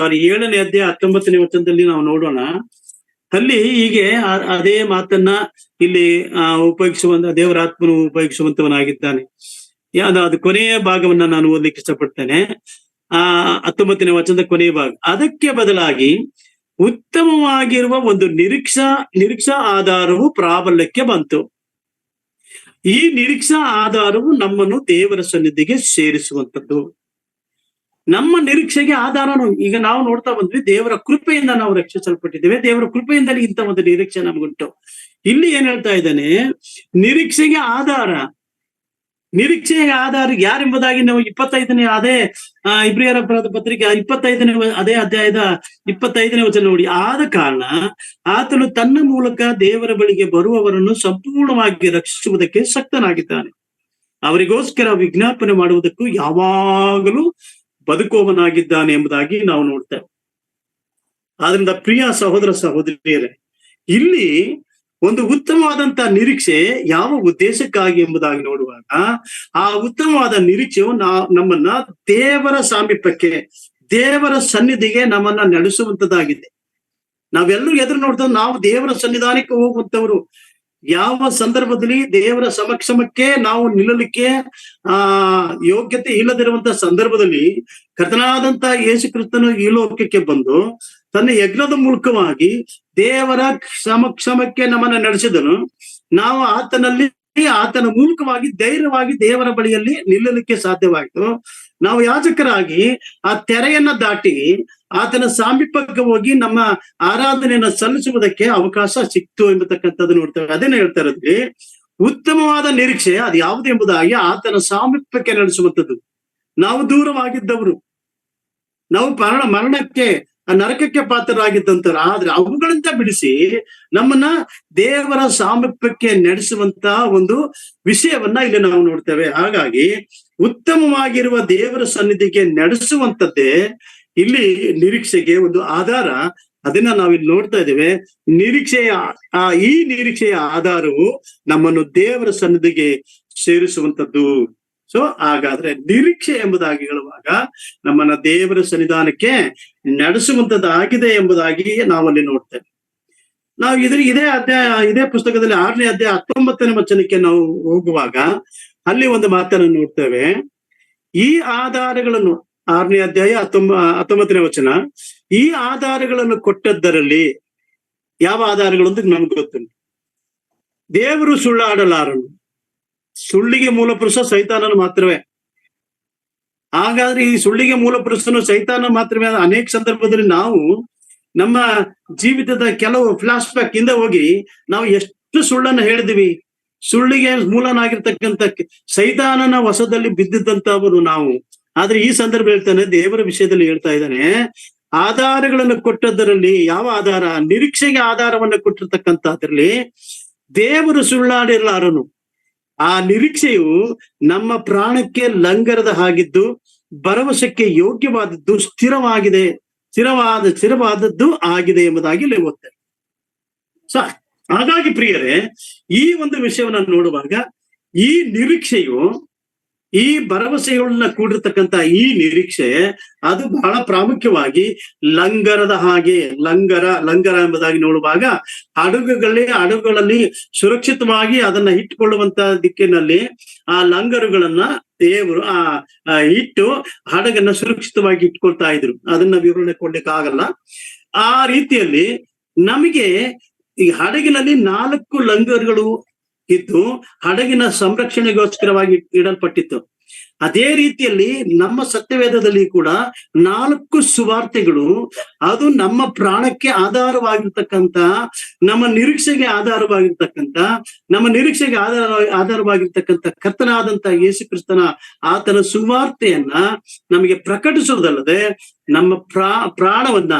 7ನೇ ಅಧ್ಯಾಯ 19ನೇ ವಚನದಲ್ಲಿ ನಾವು ನೋಡೋಣ. ಅಲ್ಲಿ ಹೀಗೆ ಅದೇ ಮಾತನ್ನ ಇಲ್ಲಿ ಉಪಯೋಗಿಸುವಂತ ದೇವರಾತ್ಮನು ಉಪಯೋಗಿಸುವಂತವನಾಗಿದ್ದಾನೆ. ಅದು ಕೊನೆಯ ಭಾಗವನ್ನ ನಾನು ಓದಲಿಕ್ಕೆ ಇಷ್ಟಪಡ್ತೇನೆ. 19ನೇ ವಚನದ ಕೊನೆಯ ಭಾಗ. ಅದಕ್ಕೆ ಬದಲಾಗಿ ಉತ್ತಮವಾಗಿರುವ ಒಂದು ನಿರೀಕ್ಷಾ ಆಧಾರವು ಪ್ರಾಬಲ್ಯಕ್ಕೆ ಬಂತು. ಈ ನಿರೀಕ್ಷಾ ಆಧಾರವು ನಮ್ಮನ್ನು ದೇವರ ಸನ್ನಿಧಿಗೆ ಸೇರಿಸುವಂಥದ್ದು. ನಮ್ಮ ನಿರೀಕ್ಷೆಗೆ ಆಧಾರನು ಈಗ ನಾವು ನೋಡ್ತಾ ಬಂದ್ವಿ, ದೇವರ ಕೃಪೆಯಿಂದ ನಾವು ರಕ್ಷಿಸಲ್ಪಟ್ಟಿದ್ದೇವೆ. ದೇವರ ಕೃಪೆಯಿಂದಲೇ ಇಂಥ ಒಂದು ನಿರೀಕ್ಷೆ ನಮಗುಂಟು. ಇಲ್ಲಿ ಏನ್ ಹೇಳ್ತಾ ಇದ್ದಾನೆ, ನಿರೀಕ್ಷೆಗೆ ಆಧಾರ ಯಾರೆಂಬುದಾಗಿ ನಾವು 25ನೇ ಅದೇ ಇಬ್ರಿಯರ ಪತ್ರಿಕೆ 25ನೇ ಅದೇ ಅಧ್ಯಾಯದ 25ನೇ ವಚನ ನೋಡಿ. ಆದ ಕಾರಣ ಆತನು ತನ್ನ ಮೂಲಕ ದೇವರ ಬಳಿಗೆ ಬರುವವರನ್ನು ಸಂಪೂರ್ಣವಾಗಿ ರಕ್ಷಿಸುವುದಕ್ಕೆ ಶಕ್ತನಾಗಿದ್ದಾನೆ. ಅವರಿಗೋಸ್ಕರ ವಿಜ್ಞಾಪನೆ ಮಾಡುವುದಕ್ಕೂ ಯಾವಾಗಲೂ ಬದುಕುವವನಾಗಿದ್ದಾನೆ ಎಂಬುದಾಗಿ ನಾವು ನೋಡ್ತೇವೆ. ಆದ್ರಿಂದ ಪ್ರಿಯ ಸಹೋದರ ಸಹೋದರಿಯರೇ, ಇಲ್ಲಿ ಒಂದು ಉತ್ತಮವಾದಂತ ನಿರೀಕ್ಷೆ ಯಾವ ಉದ್ದೇಶಕ್ಕಾಗಿ ಎಂಬುದಾಗಿ ನೋಡುವಾಗ ಆ ಉತ್ತಮವಾದ ನಿರೀಕ್ಷೆಯು ನಮ್ಮನ್ನ ದೇವರ ಸಾಮೀಪ್ಯಕ್ಕೆ, ದೇವರ ಸನ್ನಿಧಿಗೆ ನಮ್ಮನ್ನ ನಡೆಸುವಂತದ್ದಾಗಿದೆ. ನಾವೆಲ್ಲರೂ ಎದುರು ನೋಡ್ತಾ ನಾವು ದೇವರ ಸನ್ನಿಧಾನಕ್ಕೆ ಹೋಗುವಂತವರು. ಯಾವ ಸಂದರ್ಭದಲ್ಲಿ ದೇವರ ಸಮಕ್ಷಮಕ್ಕೆ ನಾವು ನಿಲ್ಲಲಿಕ್ಕೆ ಯೋಗ್ಯತೆ ಇಲ್ಲದಿರುವಂತ ಸಂದರ್ಭದಲ್ಲಿ ಕರ್ತನಾದಂತ ಯೇಸು ಕ್ರಿಸ್ತನು ಈ ಲೋಕಕ್ಕೆ ಬಂದು ತನ್ನ ಯಜ್ಞದ ಮೂಲಕವಾಗಿ ದೇವರ ಸಮಕ್ಷಮಕ್ಕೆ ನಮ್ಮನ್ನ ನಡೆಸಿದನು. ನಾವು ಆತನ ಮೂಲಕವಾಗಿ ಧೈರ್ಯವಾಗಿ ದೇವರ ಬಳಿಯಲ್ಲಿ ನಿಲ್ಲಲಿಕ್ಕೆ ಸಾಧ್ಯವಾಯಿತು. ನಾವು ಯಾಜಕರಾಗಿ ಆ ತೆರೆಯನ್ನ ದಾಟಿ ಆತನ ಸಾಮೀಪ್ಯಕ್ಕೆ ಹೋಗಿ ನಮ್ಮ ಆರಾಧನೆಯನ್ನ ಸಲ್ಲಿಸುವುದಕ್ಕೆ ಅವಕಾಶ ಸಿಕ್ತು ಎಂಬತಕ್ಕಂಥದ್ದು ನೋಡ್ತೇವೆ. ಅದೇನೇ ಹೇಳ್ತಾ ಇರೋದ್ರಿ, ಉತ್ತಮವಾದ ನಿರೀಕ್ಷೆ ಅದು ಯಾವುದು ಎಂಬುದಾಗಿ ಆತನ ಸಾಮೀಪ್ಯಕ್ಕೆ ನಡೆಸುವಂಥದ್ದು. ನಾವು ದೂರವಾಗಿದ್ದವರು, ನಾವು ಮರಣಕ್ಕೆ ನರಕಕ್ಕೆ ಪಾತ್ರರಾಗಿದ್ದಂತವ್ರು, ಆದ್ರೆ ಅವುಗಳಿಂದ ಬಿಡಿಸಿ ನಮ್ಮನ್ನ ದೇವರ ಸಾಮೀಪ್ಯಕ್ಕೆ ನಡೆಸುವಂತ ಒಂದು ವಿಷಯವನ್ನ ಇಲ್ಲಿ ನಾವು ನೋಡ್ತೇವೆ. ಹಾಗಾಗಿ ಉತ್ತಮವಾಗಿರುವ ದೇವರ ಸನ್ನಿಧಿಗೆ ನಡೆಸುವಂತದ್ದೇ ಇಲ್ಲಿ ನಿರೀಕ್ಷೆಗೆ ಒಂದು ಆಧಾರ. ಅದನ್ನ ನಾವಿಲ್ಲಿ ನೋಡ್ತಾ ಇದ್ದೇವೆ. ಈ ನಿರೀಕ್ಷೆಯ ಆಧಾರವು ನಮ್ಮನ್ನು ದೇವರ ಸನ್ನಿಧಿಗೆ ಸೇರಿಸುವಂತದ್ದು. ಸೊ ಹಾಗಾದ್ರೆ ನಿರೀಕ್ಷೆ ಎಂಬುದಾಗಿ ಹೇಳುವಾಗ ನಮ್ಮನ್ನ ದೇವರ ಸನ್ನಿಧಾನಕ್ಕೆ ನಡೆಸುವಂತದ್ದಾಗಿದೆ ಎಂಬುದಾಗಿ ನಾವಲ್ಲಿ ನೋಡ್ತೇವೆ. ನಾವು ಇದೇ ಪುಸ್ತಕದಲ್ಲಿ 6ನೇ ಅಧ್ಯಾಯ 19ನೇ ವಚನಕ್ಕೆ ನಾವು ಹೋಗುವಾಗ ಅಲ್ಲಿ ಒಂದು ಮಾತನ್ನು ನೋಡ್ತೇವೆ. ಈ ಆಧಾರಗಳನ್ನು 6ನೇ ಅಧ್ಯಾಯ 19ನೇ ವಚನ, ಈ ಆಧಾರಗಳನ್ನು ಕೊಟ್ಟದ್ದರಲ್ಲಿ ಯಾವ ಆಧಾರಗಳು ಅಂತ ನಮ್ಗೆ ಗೊತ್ತುಂಟು. ದೇವರು ಸುಳ್ಳಾಡಲಾರನು, ಸುಳ್ಳಿಗೆ ಮೂಲ ಪುರುಷ ಸೈತಾನನು ಮಾತ್ರವೇ. ಹಾಗಾದ್ರೆ ಈ ಸುಳ್ಳಿಗೆ ಮೂಲ ಪುರುಷನು ಸೈತಾನ ಮಾತ್ರವೇ. ಅನೇಕ ಸಂದರ್ಭದಲ್ಲಿ ನಾವು ನಮ್ಮ ಜೀವಿತದ ಕೆಲವು ಫ್ಲಾಶ್ ಬ್ಯಾಕ್ ಇಂದ ಹೋಗಿ ನಾವು ಎಷ್ಟು ಸುಳ್ಳನ್ನು ಹೇಳಿದ್ವಿ. ಸುಳ್ಳಿಗೆ ಮೂಲನಾಗಿರ್ತಕ್ಕಂಥ ಸೈತಾನನ ವಶದಲ್ಲಿ ಬಿದ್ದಿದ್ದಂತವರು ನಾವು. ಆದ್ರೆ ಈ ಸಂದರ್ಭ ಹೇಳ್ತಾನೆ, ದೇವರ ವಿಷಯದಲ್ಲಿ ಹೇಳ್ತಾ ಇದ್ದಾನೆ, ಆಧಾರಗಳನ್ನು ಕೊಟ್ಟದ್ದರಲ್ಲಿ ಯಾವ ಆಧಾರ? ನಿರೀಕ್ಷೆಗೆ ಆಧಾರವನ್ನು ಕೊಟ್ಟಿರ್ತಕ್ಕಂಥದ್ರಲ್ಲಿ ದೇವರು ಸುಳ್ಳಾಡಿರಲಾರನು. ಆ ನಿರೀಕ್ಷೆಯು ನಮ್ಮ ಪ್ರಾಣಕ್ಕೆ ಲಂಗರದ ಹಾಗಿದ್ದು ಭರವಸೆಗೆ ಯೋಗ್ಯವಾದದ್ದು, ಸ್ಥಿರವಾದದ್ದು ಆಗಿದೆ ಎಂಬುದಾಗಿ ಇಲ್ಲಿ ಓದ್ತೇವೆ. ಸೊ ಹಾಗಾಗಿ ಪ್ರಿಯರೇ, ಈ ಒಂದು ವಿಷಯವನ್ನ ನೋಡುವಾಗ ಈ ನಿರೀಕ್ಷೆಯು, ಈ ಭರವಸೆಗಳನ್ನ ಕೂಡಿರ್ತಕ್ಕಂಥ ಈ ನಿರೀಕ್ಷೆ ಅದು ಬಹಳ ಪ್ರಾಮುಖ್ಯವಾಗಿ ಲಂಗರದ ಹಾಗೆ. ಲಂಗರ ಎಂಬುದಾಗಿ ನೋಡುವಾಗ ಹಡಗುಗಳಲ್ಲಿ ಸುರಕ್ಷಿತವಾಗಿ ಅದನ್ನ ಇಟ್ಟುಕೊಳ್ಳುವಂತ ದಿಕ್ಕಿನಲ್ಲಿ ಆ ಲಂಗರುಗಳನ್ನ ದೇವರು ಇಟ್ಟು ಹಡಗನ್ನ ಸುರಕ್ಷಿತವಾಗಿ ಇಟ್ಕೊಳ್ತಾ ಇದ್ರು. ಅದನ್ನ ವಿವರಣೆ ಕೊಡ್ಲಿಕ್ಕೆ ಆಗಲ್ಲ. ಆ ರೀತಿಯಲ್ಲಿ ನಮಗೆ ಈ ಹಡಗಿನಲ್ಲಿ 4 ಲಂಗರುಗಳು ಇದ್ದು ಹಡಗಿನ ಸಂರಕ್ಷಣೆಗೋಸ್ಕರವಾಗಿ ಇಡಲ್ಪಟ್ಟಿತ್ತು. ಅದೇ ರೀತಿಯಲ್ಲಿ ನಮ್ಮ ಸತ್ಯವೇದದಲ್ಲಿ ಕೂಡ 4 ಸುವಾರ್ತೆಗಳು ಅದು ನಮ್ಮ ಪ್ರಾಣಕ್ಕೆ ಆಧಾರವಾಗಿರ್ತಕ್ಕಂಥ, ನಮ್ಮ ನಿರೀಕ್ಷೆಗೆ ಆಧಾರವಾಗಿರ್ತಕ್ಕಂಥ ಕರ್ತನಾದಂತ ಯೇಸು ಕ್ರಿಸ್ತನ ಆತನ ಸುವಾರ್ತೆಯನ್ನ ನಮಗೆ ಪ್ರಕಟಿಸುವುದಲ್ಲದೆ ನಮ್ಮ ಪ್ರಾಣವನ್ನ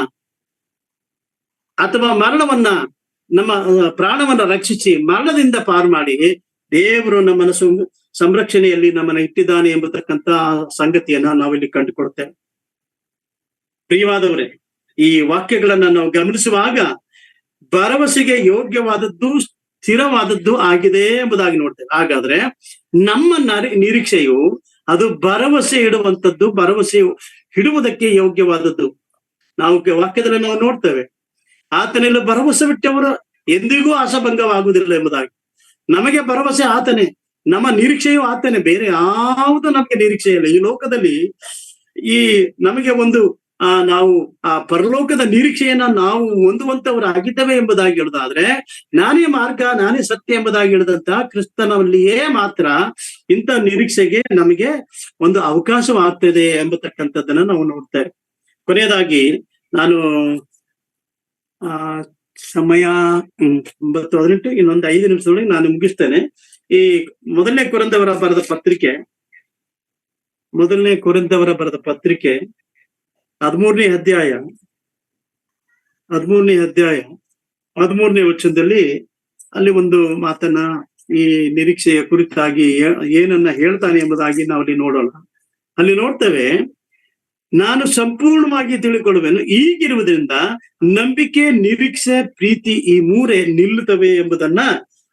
ಅಥವಾ ಮರಣವನ್ನ, ನಮ್ಮ ಪ್ರಾಣವನ್ನ ರಕ್ಷಿಸಿ ಮರಣದಿಂದ ಪಾರು ಮಾಡಿ ದೇವರು ನಮ್ಮನ್ನು ಸಂರಕ್ಷಣೆಯಲ್ಲಿ ನಮ್ಮನ್ನ ಇಟ್ಟಿದ್ದಾನೆ ಎಂಬತಕ್ಕಂತ ಸಂಗತಿಯನ್ನ ನಾವಿಲ್ಲಿ ಕಂಡುಕೊಳ್ತೇವೆ. ಪ್ರಿಯವಾದವರೇ, ಈ ವಾಕ್ಯಗಳನ್ನ ನಾವು ಗಮನಿಸುವಾಗ ಭರವಸೆಗೆ ಯೋಗ್ಯವಾದದ್ದು ಸ್ಥಿರವಾದದ್ದು ಆಗಿದೆ ಎಂಬುದಾಗಿ ನೋಡ್ತೇವೆ. ಹಾಗಾದ್ರೆ ನಮ್ಮ ನಿರೀಕ್ಷೆಯು ಅದು ಭರವಸೆ ಇಡುವಂಥದ್ದು, ಭರವಸೆ ಇಡುವುದಕ್ಕೆ ಯೋಗ್ಯವಾದದ್ದು. ನಾವು ವಾಕ್ಯದಲ್ಲಿ ನಾವು ನೋಡ್ತೇವೆ, ಆತನಲ್ಲಿ ಭರವಸೆ ಬಿಟ್ಟವರು ಎಂದಿಗೂ ಆಶಾಭಂಗವಾಗುವುದಿಲ್ಲ ಎಂಬುದಾಗಿ. ನಮಗೆ ಭರವಸೆ ಆತನೇ, ನಮ್ಮ ನಿರೀಕ್ಷೆಯು ಆತನೇ, ಬೇರೆ ಯಾವುದು ನಮಗೆ ನಿರೀಕ್ಷೆ ಇಲ್ಲ ಈ ಲೋಕದಲ್ಲಿ. ಈ ನಮಗೆ ಒಂದು ನಾವು ಆ ಪರಲೋಕದ ನಿರೀಕ್ಷೆಯನ್ನ ನಾವು ಹೊಂದುವಂತವರಾಗಿದ್ದೇವೆ ಎಂಬುದಾಗಿ ಹೇಳುದಾದ್ರೆ, ನಾನೇ ಮಾರ್ಗ ನಾನೇ ಸತ್ಯ ಎಂಬುದಾಗಿ ಹೇಳಿದಂತ ಕ್ರಿಸ್ತನಲ್ಲಿಯೇ ಮಾತ್ರ ಇಂಥ ನಿರೀಕ್ಷೆಗೆ ನಮಗೆ ಒಂದು ಅವಕಾಶವಾಗ್ತದೆ ಎಂಬತಕ್ಕಂಥದ್ದನ್ನ ನಾವು ನೋಡ್ತೇವೆ. ಕೊನೆಯದಾಗಿ ನಾನು ಸಮಯ 9:18 ಇನ್ನೊಂದು 5 ನಿಮಿಷದೊಳಗೆ ನಾನು ಮುಗಿಸ್ತೇನೆ. ಈ ಮೊದಲನೇ ಕೊರಿಂಥದವರ ಬರೆದ ಪತ್ರಿಕೆ 13ನೇ ಅಧ್ಯಾಯ 13ನೇ ವಚನದಲ್ಲಿ ಅಲ್ಲಿ ಒಂದು ಮಾತನ್ನ ಈ ನಿರೀಕ್ಷೆಯ ಕುರಿತಾಗಿ ಏನನ್ನ ಹೇಳ್ತಾನೆ ಎಂಬುದಾಗಿ ನಾವಲ್ಲಿ ನೋಡೋಣ. ಅಲ್ಲಿ ನೋಡ್ತೇವೆ, ನಾನು ಸಂಪೂರ್ಣವಾಗಿ ತಿಳ್ಕೊಳ್ಳುವೆನು, ಈಗಿರುವುದರಿಂದ ನಂಬಿಕೆ, ನಿರೀಕ್ಷೆ, ಪ್ರೀತಿ ಈ ಮೂರೇ ನಿಲ್ಲುತ್ತವೆ ಎಂಬುದನ್ನ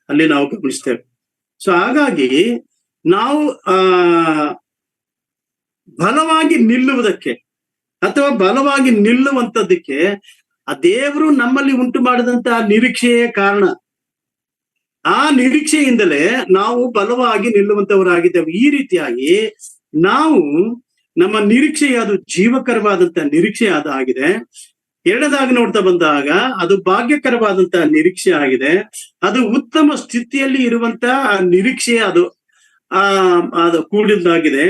ಅಲ್ಲಿ ನಾವು ಗಮನಿಸ್ತೇವೆ. ಸೊ ಹಾಗಾಗಿ ನಾವು ಬಲವಾಗಿ ನಿಲ್ಲುವುದಕ್ಕೆ ಅಥವಾ ಬಲವಾಗಿ ನಿಲ್ಲುವಂಥದ್ದಕ್ಕೆ ಆ ದೇವರು ನಮ್ಮಲ್ಲಿ ಉಂಟು ಮಾಡಿದಂತಹ ನಿರೀಕ್ಷೆಯೇ ಕಾರಣ. ಆ ನಿರೀಕ್ಷೆಯಿಂದಲೇ ನಾವು ಬಲವಾಗಿ ನಿಲ್ಲುವಂತವರಾಗಿದ್ದೇವೆ. ಈ ರೀತಿಯಾಗಿ ನಾವು ನಮ್ಮ ನಿರೀಕ್ಷೆ ಅದು ಜೀವಕರವಾದಂತಹ ನಿರೀಕ್ಷೆ ಆಗಿದೆ. ಎರಡನೇದಾಗಿ ನೋಡ್ತಾ ಬಂದಾಗ ಅದು ಭಾಗ್ಯಕರವಾದಂತಹ ನಿರೀಕ್ಷೆ ಆಗಿದೆ. ಅದು ಉತ್ತಮ ಸ್ಥಿತಿಯಲ್ಲಿ ಇರುವಂತಹ ನಿರೀಕ್ಷೆ ಅದು ಕೂಡಿದ್ದಾಗಿದೆ.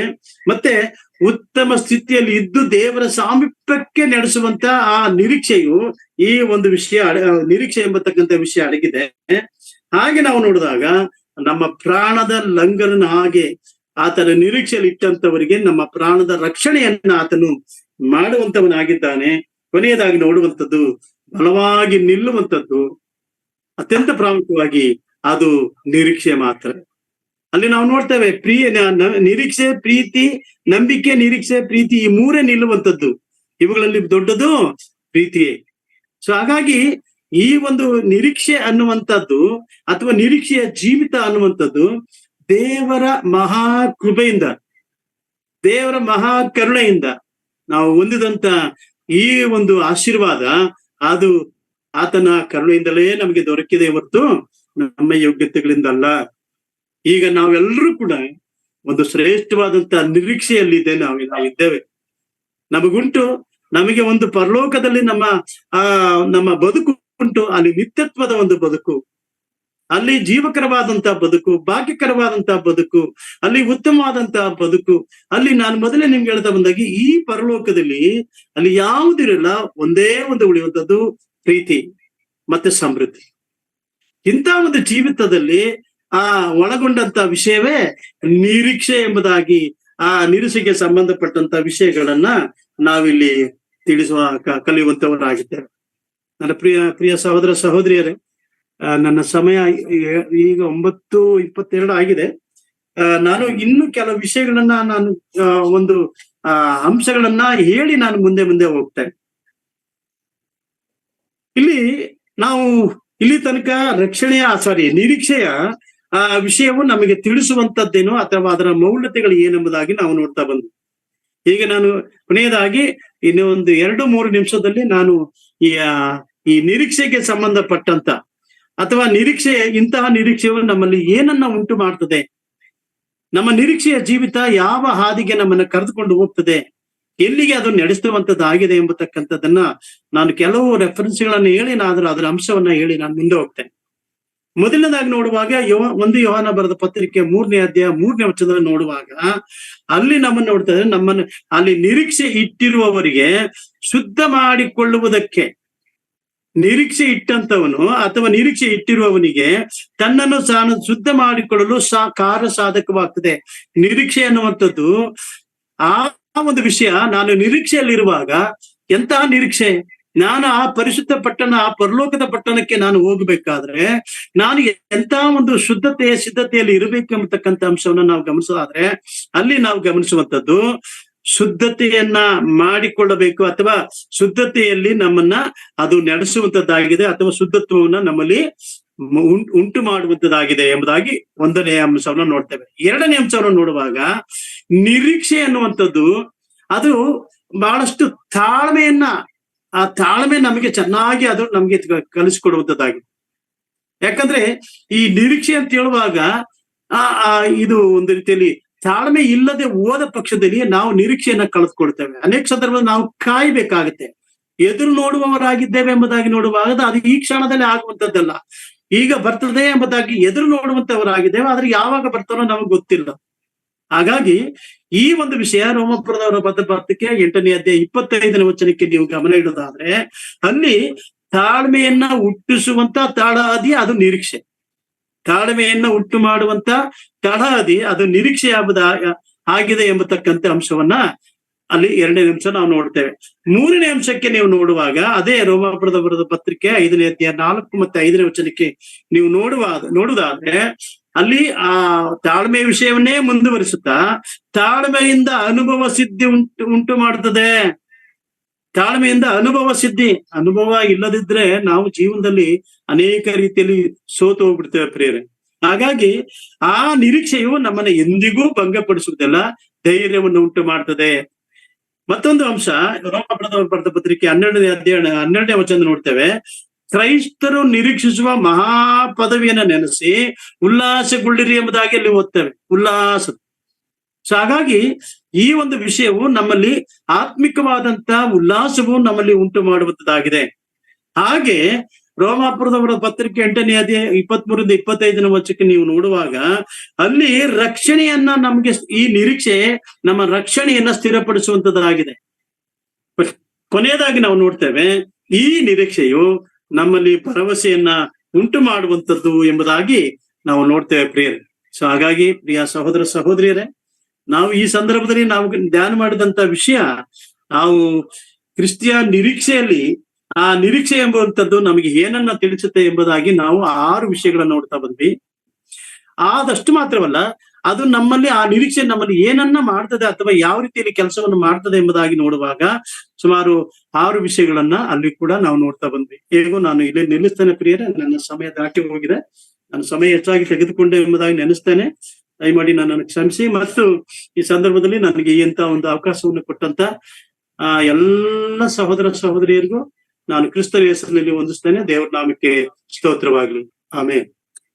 ಮತ್ತೆ ಉತ್ತಮ ಸ್ಥಿತಿಯಲ್ಲಿ ಇದ್ದು ದೇವರ ಸಾಮೀಪ್ಯಕ್ಕೆ ನಡೆಸುವಂತ ಆ ನಿರೀಕ್ಷೆಯು ಈ ಒಂದು ವಿಷಯ ನಿರೀಕ್ಷೆ ಎಂಬತಕ್ಕಂಥ ವಿಷಯ ಅಡಗಿದೆ. ಹಾಗೆ ನಾವು ನೋಡಿದಾಗ ನಮ್ಮ ಪ್ರಾಣದ ಲಂಗರನ ಹಾಗೆ ಆತನ ನಿರೀಕ್ಷೆಯಲ್ಲಿ ಇಟ್ಟಂತವರಿಗೆ ನಮ್ಮ ಪ್ರಾಣದ ರಕ್ಷಣೆಯನ್ನ ಆತನು ಮಾಡುವಂತವನಾಗಿದ್ದಾನೆ. ಕೊನೆಯದಾಗಿ ನೋಡುವಂಥದ್ದು ಬಲವಾಗಿ ನಿಲ್ಲುವಂಥದ್ದು ಅತ್ಯಂತ ಪ್ರಾಮುಖ್ಯವಾಗಿ ಅದು ನಿರೀಕ್ಷೆ ಮಾತ್ರ. ಅಲ್ಲಿ ನಾವು ನೋಡ್ತೇವೆ ನಿರೀಕ್ಷೆ, ಪ್ರೀತಿ, ನಂಬಿಕೆ, ನಿರೀಕ್ಷೆ, ಪ್ರೀತಿ ಈ ಮೂರೇ ನಿಲ್ಲುವಂಥದ್ದು. ಇವುಗಳಲ್ಲಿ ದೊಡ್ಡದು ಪ್ರೀತಿಯೇ. ಸೊ ಹಾಗಾಗಿ ಈ ಒಂದು ನಿರೀಕ್ಷೆ ಅನ್ನುವಂಥದ್ದು ಅಥವಾ ನಿರೀಕ್ಷೆಯ ಜೀವಿತ ಅನ್ನುವಂಥದ್ದು ದೇವರ ಮಹಾ ಕೃಪೆಯಿಂದ, ದೇವರ ಮಹಾ ಕರುಣೆಯಿಂದ ನಾವು ಹೊಂದಿದಂತ ಈ ಒಂದು ಆಶೀರ್ವಾದ ಅದು ಆತನ ಕರುಣೆಯಿಂದಲೇ ನಮಗೆ ದೊರಕಿದೆ ಹೊರತು ನಮ್ಮ ಯೋಗ್ಯತೆಗಳಿಂದ ಅಲ್ಲ. ಈಗ ನಾವೆಲ್ಲರೂ ಕೂಡ ಒಂದು ಶ್ರೇಷ್ಠವಾದಂತ ನಿರೀಕ್ಷೆಯಲ್ಲಿದೆ ನಾವಿದ್ದೇವೆ. ನಮಗುಂಟು, ನಮಗೆ ಒಂದು ಪರಲೋಕದಲ್ಲಿ ನಮ್ಮ ಬದುಕು ಉಂಟು. ಅಲ್ಲಿ ನಿತ್ಯತ್ವದ ಒಂದು ಬದುಕು, ಅಲ್ಲಿ ಜೀವಕರವಾದಂತಹ ಬದುಕು, ಭಾಗ್ಯಕರವಾದಂತಹ ಬದುಕು, ಅಲ್ಲಿ ಉತ್ತಮವಾದಂತಹ ಬದುಕು. ಅಲ್ಲಿ ನಾನು ಮೊದಲೇ ನಿಮ್ಗೆ ಹೇಳ್ತಾ ಬಂದಾಗ ಈ ಪರಲೋಕದಲ್ಲಿ ಅಲ್ಲಿ ಯಾವುದಿರಲ್ಲ, ಒಂದೇ ಒಂದು ಉಳಿಯುವಂಥದ್ದು ಪ್ರೀತಿ ಮತ್ತೆ ಸಮೃದ್ಧಿ. ಇಂಥ ಒಂದು ಜೀವಿತದಲ್ಲಿ ಒಳಗೊಂಡಂತ ವಿಷಯವೇ ನಿರೀಕ್ಷೆ ಎಂಬುದಾಗಿ ಆ ನಿರೀಕ್ಷೆಗೆ ಸಂಬಂಧಪಟ್ಟಂತ ವಿಷಯಗಳನ್ನ ನಾವಿಲ್ಲಿ ತಿಳಿಸುವ ಕಲಿಯುವಂತವರಾಗಿದ್ದೇವೆ. ನನ್ನ ಪ್ರಿಯ ಸಹೋದರ ಸಹೋದರಿಯರೇ, ನನ್ನ ಸಮಯ ಈಗ 9:22 ಆಗಿದೆ. ನಾನು ಇನ್ನು ಕೆಲವು ವಿಷಯಗಳನ್ನ ನಾನು ಒಂದು ಅಂಶಗಳನ್ನ ಹೇಳಿ ನಾನು ಮುಂದೆ ಹೋಗ್ತೇನೆ. ನಾವು ಇಲ್ಲಿ ತನಕ ನಿರೀಕ್ಷೆಯ ವಿಷಯವು ನಮಗೆ ತಿಳಿಸುವಂತದ್ದೇನು ಅಥವಾ ಅದರ ಮೌಲ್ಯತೆಗಳು ಏನೆಂಬುದಾಗಿ ನಾವು ನೋಡ್ತಾ ಬಂದ್ವಿ. ಈಗ ನಾನು ಕೊನೆಯದಾಗಿ ಇನ್ನು ಒಂದು 2-3 ನಿಮಿಷದಲ್ಲಿ ನಾನು ಈ ನಿರೀಕ್ಷೆಗೆ ಸಂಬಂಧಪಟ್ಟಂತ ಅಥವಾ ಇಂತಹ ನಿರೀಕ್ಷೆಯು ನಮ್ಮಲ್ಲಿ ಏನನ್ನ ಉಂಟು ಮಾಡ್ತದೆ, ನಮ್ಮ ನಿರೀಕ್ಷೆಯ ಜೀವಿತ ಯಾವ ಹಾದಿಗೆ ನಮ್ಮನ್ನ ಕರೆದುಕೊಂಡು ಹೋಗ್ತದೆ, ಎಲ್ಲಿಗೆ ಅದು ನಡೆಸುವಂತದ್ದಾಗಿದೆ ಎಂಬತಕ್ಕಂಥದ್ದನ್ನ ನಾನು ಕೆಲವು ರೆಫರೆನ್ಸ್ಗಳನ್ನು ಹೇಳಿ ಅದರ ಅಂಶವನ್ನ ಹೇಳಿ ನಾನು ಮುಂದೆ ಹೋಗ್ತೇನೆ. ಮೊದಲನೇದಾಗಿ ನೋಡುವಾಗ 1 ಯೋಹಾನ ಬರೆದ ಪತ್ರಿಕೆ 3ನೇ ಅಧ್ಯಾಯ 3ನೇ ವಚನದಲ್ಲಿ ನೋಡುವಾಗ ಅಲ್ಲಿ ನಮ್ಮನ್ನು ನೋಡ್ತಾರೆ, ನಮ್ಮನ್ನು ಅಲ್ಲಿ ನಿರೀಕ್ಷೆ ಇಟ್ಟಿರುವವರಿಗೆ ಶುದ್ಧ ಮಾಡಿಕೊಳ್ಳುವುದಕ್ಕೆ, ನಿರೀಕ್ಷೆ ಇಟ್ಟಂತವನು ಅಥವಾ ನಿರೀಕ್ಷೆ ಇಟ್ಟಿರುವವನಿಗೆ ತನ್ನನ್ನು ಶುದ್ಧ ಮಾಡಿಕೊಳ್ಳಲು ಕಾರ್ಯ ಸಾಧಕವಾಗ್ತದೆ. ನಿರೀಕ್ಷೆ ಅನ್ನುವಂಥದ್ದು ಆ ಒಂದು ವಿಷಯ. ನಾನು ನಿರೀಕ್ಷೆಯಲ್ಲಿರುವಾಗ ಎಂತಹ ನಿರೀಕ್ಷೆ, ನಾನು ಆ ಪರಿಶುದ್ಧ ಪಟ್ಟಣ, ಆ ಪರಲೋಕದ ಪಟ್ಟಣಕ್ಕೆ ನಾನು ಹೋಗ್ಬೇಕಾದ್ರೆ ನಾನು ಎಂತ ಒಂದು ಸಿದ್ಧತೆಯಲ್ಲಿ ಇರಬೇಕು ಎಂಬತಕ್ಕಂಥ ಅಂಶವನ್ನ ನಾವು ಗಮನಿಸೋದಾದ್ರೆ ಅಲ್ಲಿ ನಾವು ಗಮನಿಸುವಂತದ್ದು ಶುದ್ಧತೆಯನ್ನ ಮಾಡಿಕೊಳ್ಳಬೇಕು ಅಥವಾ ಶುದ್ಧತೆಯಲ್ಲಿ ನಮ್ಮನ್ನ ಅದು ನಡೆಸುವಂತದ್ದಾಗಿದೆ ಅಥವಾ ಶುದ್ಧತ್ವವನ್ನ ನಮ್ಮಲ್ಲಿ ಉಂಟು ಮಾಡುವಂತದ್ದಾಗಿದೆ ಎಂಬುದಾಗಿ ಒಂದನೇ ಅಂಶವನ್ನ ನೋಡ್ತೇವೆ. ಎರಡನೇ ಅಂಶವನ್ನು ನೋಡುವಾಗ ನಿರೀಕ್ಷೆ ಅನ್ನುವಂಥದ್ದು ಅದು ಬಹಳಷ್ಟು ತಾಳ್ಮೆಯನ್ನ, ಆ ತಾಳ್ಮೆ ನಮಗೆ ಚೆನ್ನಾಗಿ ಅದು ನಮ್ಗೆ ಕಲಿಸಿಕೊಡುವಂತದ್ದಾಗಿದೆ. ಯಾಕಂದ್ರೆ ಈ ನಿರೀಕ್ಷೆ ಅಂತ ಹೇಳುವಾಗ ಇದು ಒಂದು ರೀತಿಯಲ್ಲಿ ತಾಳ್ಮೆ ಇಲ್ಲದೆ ಹೋದ ಪಕ್ಷದಲ್ಲಿ ನಾವು ನಿರೀಕ್ಷೆಯನ್ನ ಕಳೆದುಕೊಳ್ತೇವೆ. ಅನೇಕ ಸಂದರ್ಭದಲ್ಲಿ ನಾವು ಕಾಯ್ಬೇಕಾಗತ್ತೆ. ಎದುರು ನೋಡುವವರಾಗಿದ್ದೇವೆ ಎಂಬುದಾಗಿ ನೋಡುವಾಗ ಅದು ಈ ಕ್ಷಣದಲ್ಲಿ ಆಗುವಂತದ್ದಲ್ಲ. ಈಗ ಬರ್ತದೆ ಎಂಬುದಾಗಿ ಎದುರು ನೋಡುವಂತವರಾಗಿದ್ದೇವೆ, ಆದ್ರೆ ಯಾವಾಗ ಬರ್ತಾನೋ ನಮಗೆ ಗೊತ್ತಿಲ್ಲ. ಹಾಗಾಗಿ ಈ ಒಂದು ವಿಷಯ ರೋಮಾಪುರದವರ ಪತ್ರಕ್ಕೆ 8ನೇ ಅಧ್ಯಾಯ 25ನೇ ವಚನಕ್ಕೆ ನೀವು ಗಮನ ಇಡೋದಾದ್ರೆ ಅಲ್ಲಿ ತಾಳ್ಮೆಯನ್ನ ಹುಟ್ಟಿಸುವಂತ ತಳಹದಿ ಅದು ನಿರೀಕ್ಷೆ. ತಾಳ್ಮೆಯನ್ನ ಉಂಟು ಮಾಡುವಂತ ತಳಹದಿ ಅದು ನಿರೀಕ್ಷೆ ಆಗಿದೆ ಎಂಬತಕ್ಕಂಥ ಅಂಶವನ್ನ ಅಲ್ಲಿ 2ನೇ ಅಂಶ ನಾವು ನೋಡ್ತೇವೆ. 3ನೇ ಅಂಶಕ್ಕೆ ನೀವು ನೋಡುವಾಗ ಅದೇ ರೋಮಾಪುರದವರದ ಪತ್ರಿಕೆ 5ನೇ ಅಧ್ಯಾಯ 4 ಮತ್ತು 5ನೇ ವಚನಕ್ಕೆ ನೀವು ನೋಡುವುದಾದ್ರೆ ಅಲ್ಲಿ ಆ ತಾಳ್ಮೆ ವಿಷಯವನ್ನೇ ಮುಂದುವರಿಸುತ್ತಾ ತಾಳ್ಮೆಯಿಂದ ಅನುಭವ ಸಿದ್ಧಿ ಉಂಟು ಮಾಡ್ತದೆ. ತಾಳ್ಮೆಯಿಂದ ಅನುಭವ ಸಿದ್ಧಿ. ಅನುಭವ ಇಲ್ಲದಿದ್ರೆ ನಾವು ಜೀವನದಲ್ಲಿ ಅನೇಕ ರೀತಿಯಲ್ಲಿ ಸೋತು ಹೋಗ್ಬಿಡ್ತೇವೆ ಪ್ರಿಯರೇ. ಹಾಗಾಗಿ ಆ ನಿರೀಕ್ಷೆಯು ನಮ್ಮನ್ನ ಎಂದಿಗೂ ಭಂಗಪಡಿಸುವುದಿಲ್ಲ, ಧೈರ್ಯವನ್ನು ಉಂಟು ಮಾಡ್ತದೆ. ಮತ್ತೊಂದು ಅಂಶ ರೋಮಾಪುರದವರ ಬರೆದ ಪತ್ರಿಕೆ 12ನೇ ಅಧ್ಯಾಯ 12ನೇ ವಚನ ನೋಡ್ತೇವೆ. ಕ್ರೈಸ್ತರು ನಿರೀಕ್ಷಿಸುವ ಮಹಾಪದವಿಯನ್ನ ನೆನೆಸಿ ಉಲ್ಲಾಸಗೊಳ್ಳಿರಿ ಎಂಬುದಾಗಿ ಅಲ್ಲಿ ಓದ್ತೇವೆ. ಉಲ್ಲಾಸ. ಸೊ ಹಾಗಾಗಿ ಈ ಒಂದು ವಿಷಯವು ನಮ್ಮಲ್ಲಿ ಆತ್ಮಿಕವಾದಂತ ಉಲ್ಲಾಸವು ನಮ್ಮಲ್ಲಿ ಉಂಟು ಮಾಡುವಂತದ್ದಾಗಿದೆ. ಹಾಗೆ ರೋಮಾಪುರದವರ ಪತ್ರಿಕೆ 8ನೇ ಅಧ್ಯಾಯ 23ರಿಂದ 25ನೇ ವಚನಕ್ಕೆ ನೀವು ನೋಡುವಾಗ ಅಲ್ಲಿ ರಕ್ಷಣೆಯನ್ನ ನಮ್ಗೆ, ಈ ನಿರೀಕ್ಷೆ ನಮ್ಮ ರಕ್ಷಣೆಯನ್ನ ಸ್ಥಿರಪಡಿಸುವಂತದ್ದಾಗಿದೆ. ಕೊನೆಯದಾಗಿ ನಾವು ನೋಡ್ತೇವೆ ಈ ನಿರೀಕ್ಷೆಯು ನಮ್ಮಲ್ಲಿ ಭರವಸೆಯನ್ನ ಉಂಟು ಮಾಡುವಂಥದ್ದು ಎಂಬುದಾಗಿ ನಾವು ನೋಡ್ತೇವೆ ಪ್ರಿಯರೇ. ಸೊ ಹಾಗಾಗಿ ಪ್ರಿಯ ಸಹೋದರ ಸಹೋದರಿಯರೇ, ನಾವು ಈ ಸಂದರ್ಭದಲ್ಲಿ ನಾವು ಧ್ಯಾನ ಮಾಡಿದಂತ ವಿಷಯ, ನಾವು ಕ್ರಿಸ್ತಿಯ ನಿರೀಕ್ಷೆಯಲ್ಲಿ ಆ ನಿರೀಕ್ಷೆ ಎಂಬುವಂಥದ್ದು ನಮಗೆ ಏನನ್ನ ತಿಳಿಸುತ್ತೆ ಎಂಬುದಾಗಿ ನಾವು 6 ವಿಷಯಗಳನ್ನ ನೋಡ್ತಾ ಬಂದ್ವಿ. ಆದಷ್ಟು ಮಾತ್ರವಲ್ಲ, ಅದು ನಮ್ಮಲ್ಲಿ ಆ ನಿರೀಕ್ಷೆ ನಮ್ಮಲ್ಲಿ ಏನನ್ನ ಮಾಡ್ತದೆ ಅಥವಾ ಯಾವ ರೀತಿಯಲ್ಲಿ ಕೆಲಸವನ್ನು ಮಾಡ್ತದೆ ಎಂಬುದಾಗಿ ನೋಡುವಾಗ ಸುಮಾರು 6 ವಿಷಯಗಳನ್ನ ಅಲ್ಲಿ ಕೂಡ ನಾವು ನೋಡ್ತಾ ಬಂದ್ವಿ. ಹೇಗೂ ನಾನು ಇಲ್ಲಿ ನಿಲ್ಲಿಸ್ತೇನೆ ಪ್ರಿಯರೇ, ನನ್ನ ಸಮಯ ದಾಟಿ ಹೋಗಿದೆ. ನಾನು ಸಮಯ ಹೆಚ್ಚಾಗಿ ತೆಗೆದುಕೊಂಡೆ ಎಂಬುದಾಗಿ ನೆನೆಸ್ತೇನೆ. ದಯಮಾಡಿ ನನ್ನನ್ನು ಕ್ಷಮಿಸಿ. ಮತ್ತು ಈ ಸಂದರ್ಭದಲ್ಲಿ ನನಗೆ ಇಂಥ ಒಂದು ಅವಕಾಶವನ್ನು ಕೊಟ್ಟಂತ ಎಲ್ಲ ಸಹೋದರ ಸಹೋದರಿಯರಿಗೂ ನಾನು ಕ್ರಿಸ್ತರ ಹೆಸರಿನಲ್ಲಿ ವಂದಿಸ್ತೇನೆ. ದೇವರ ನಾಮಕ್ಕೆ ಸ್ತೋತ್ರವಾಗಲಿ. ಆಮೆನ್.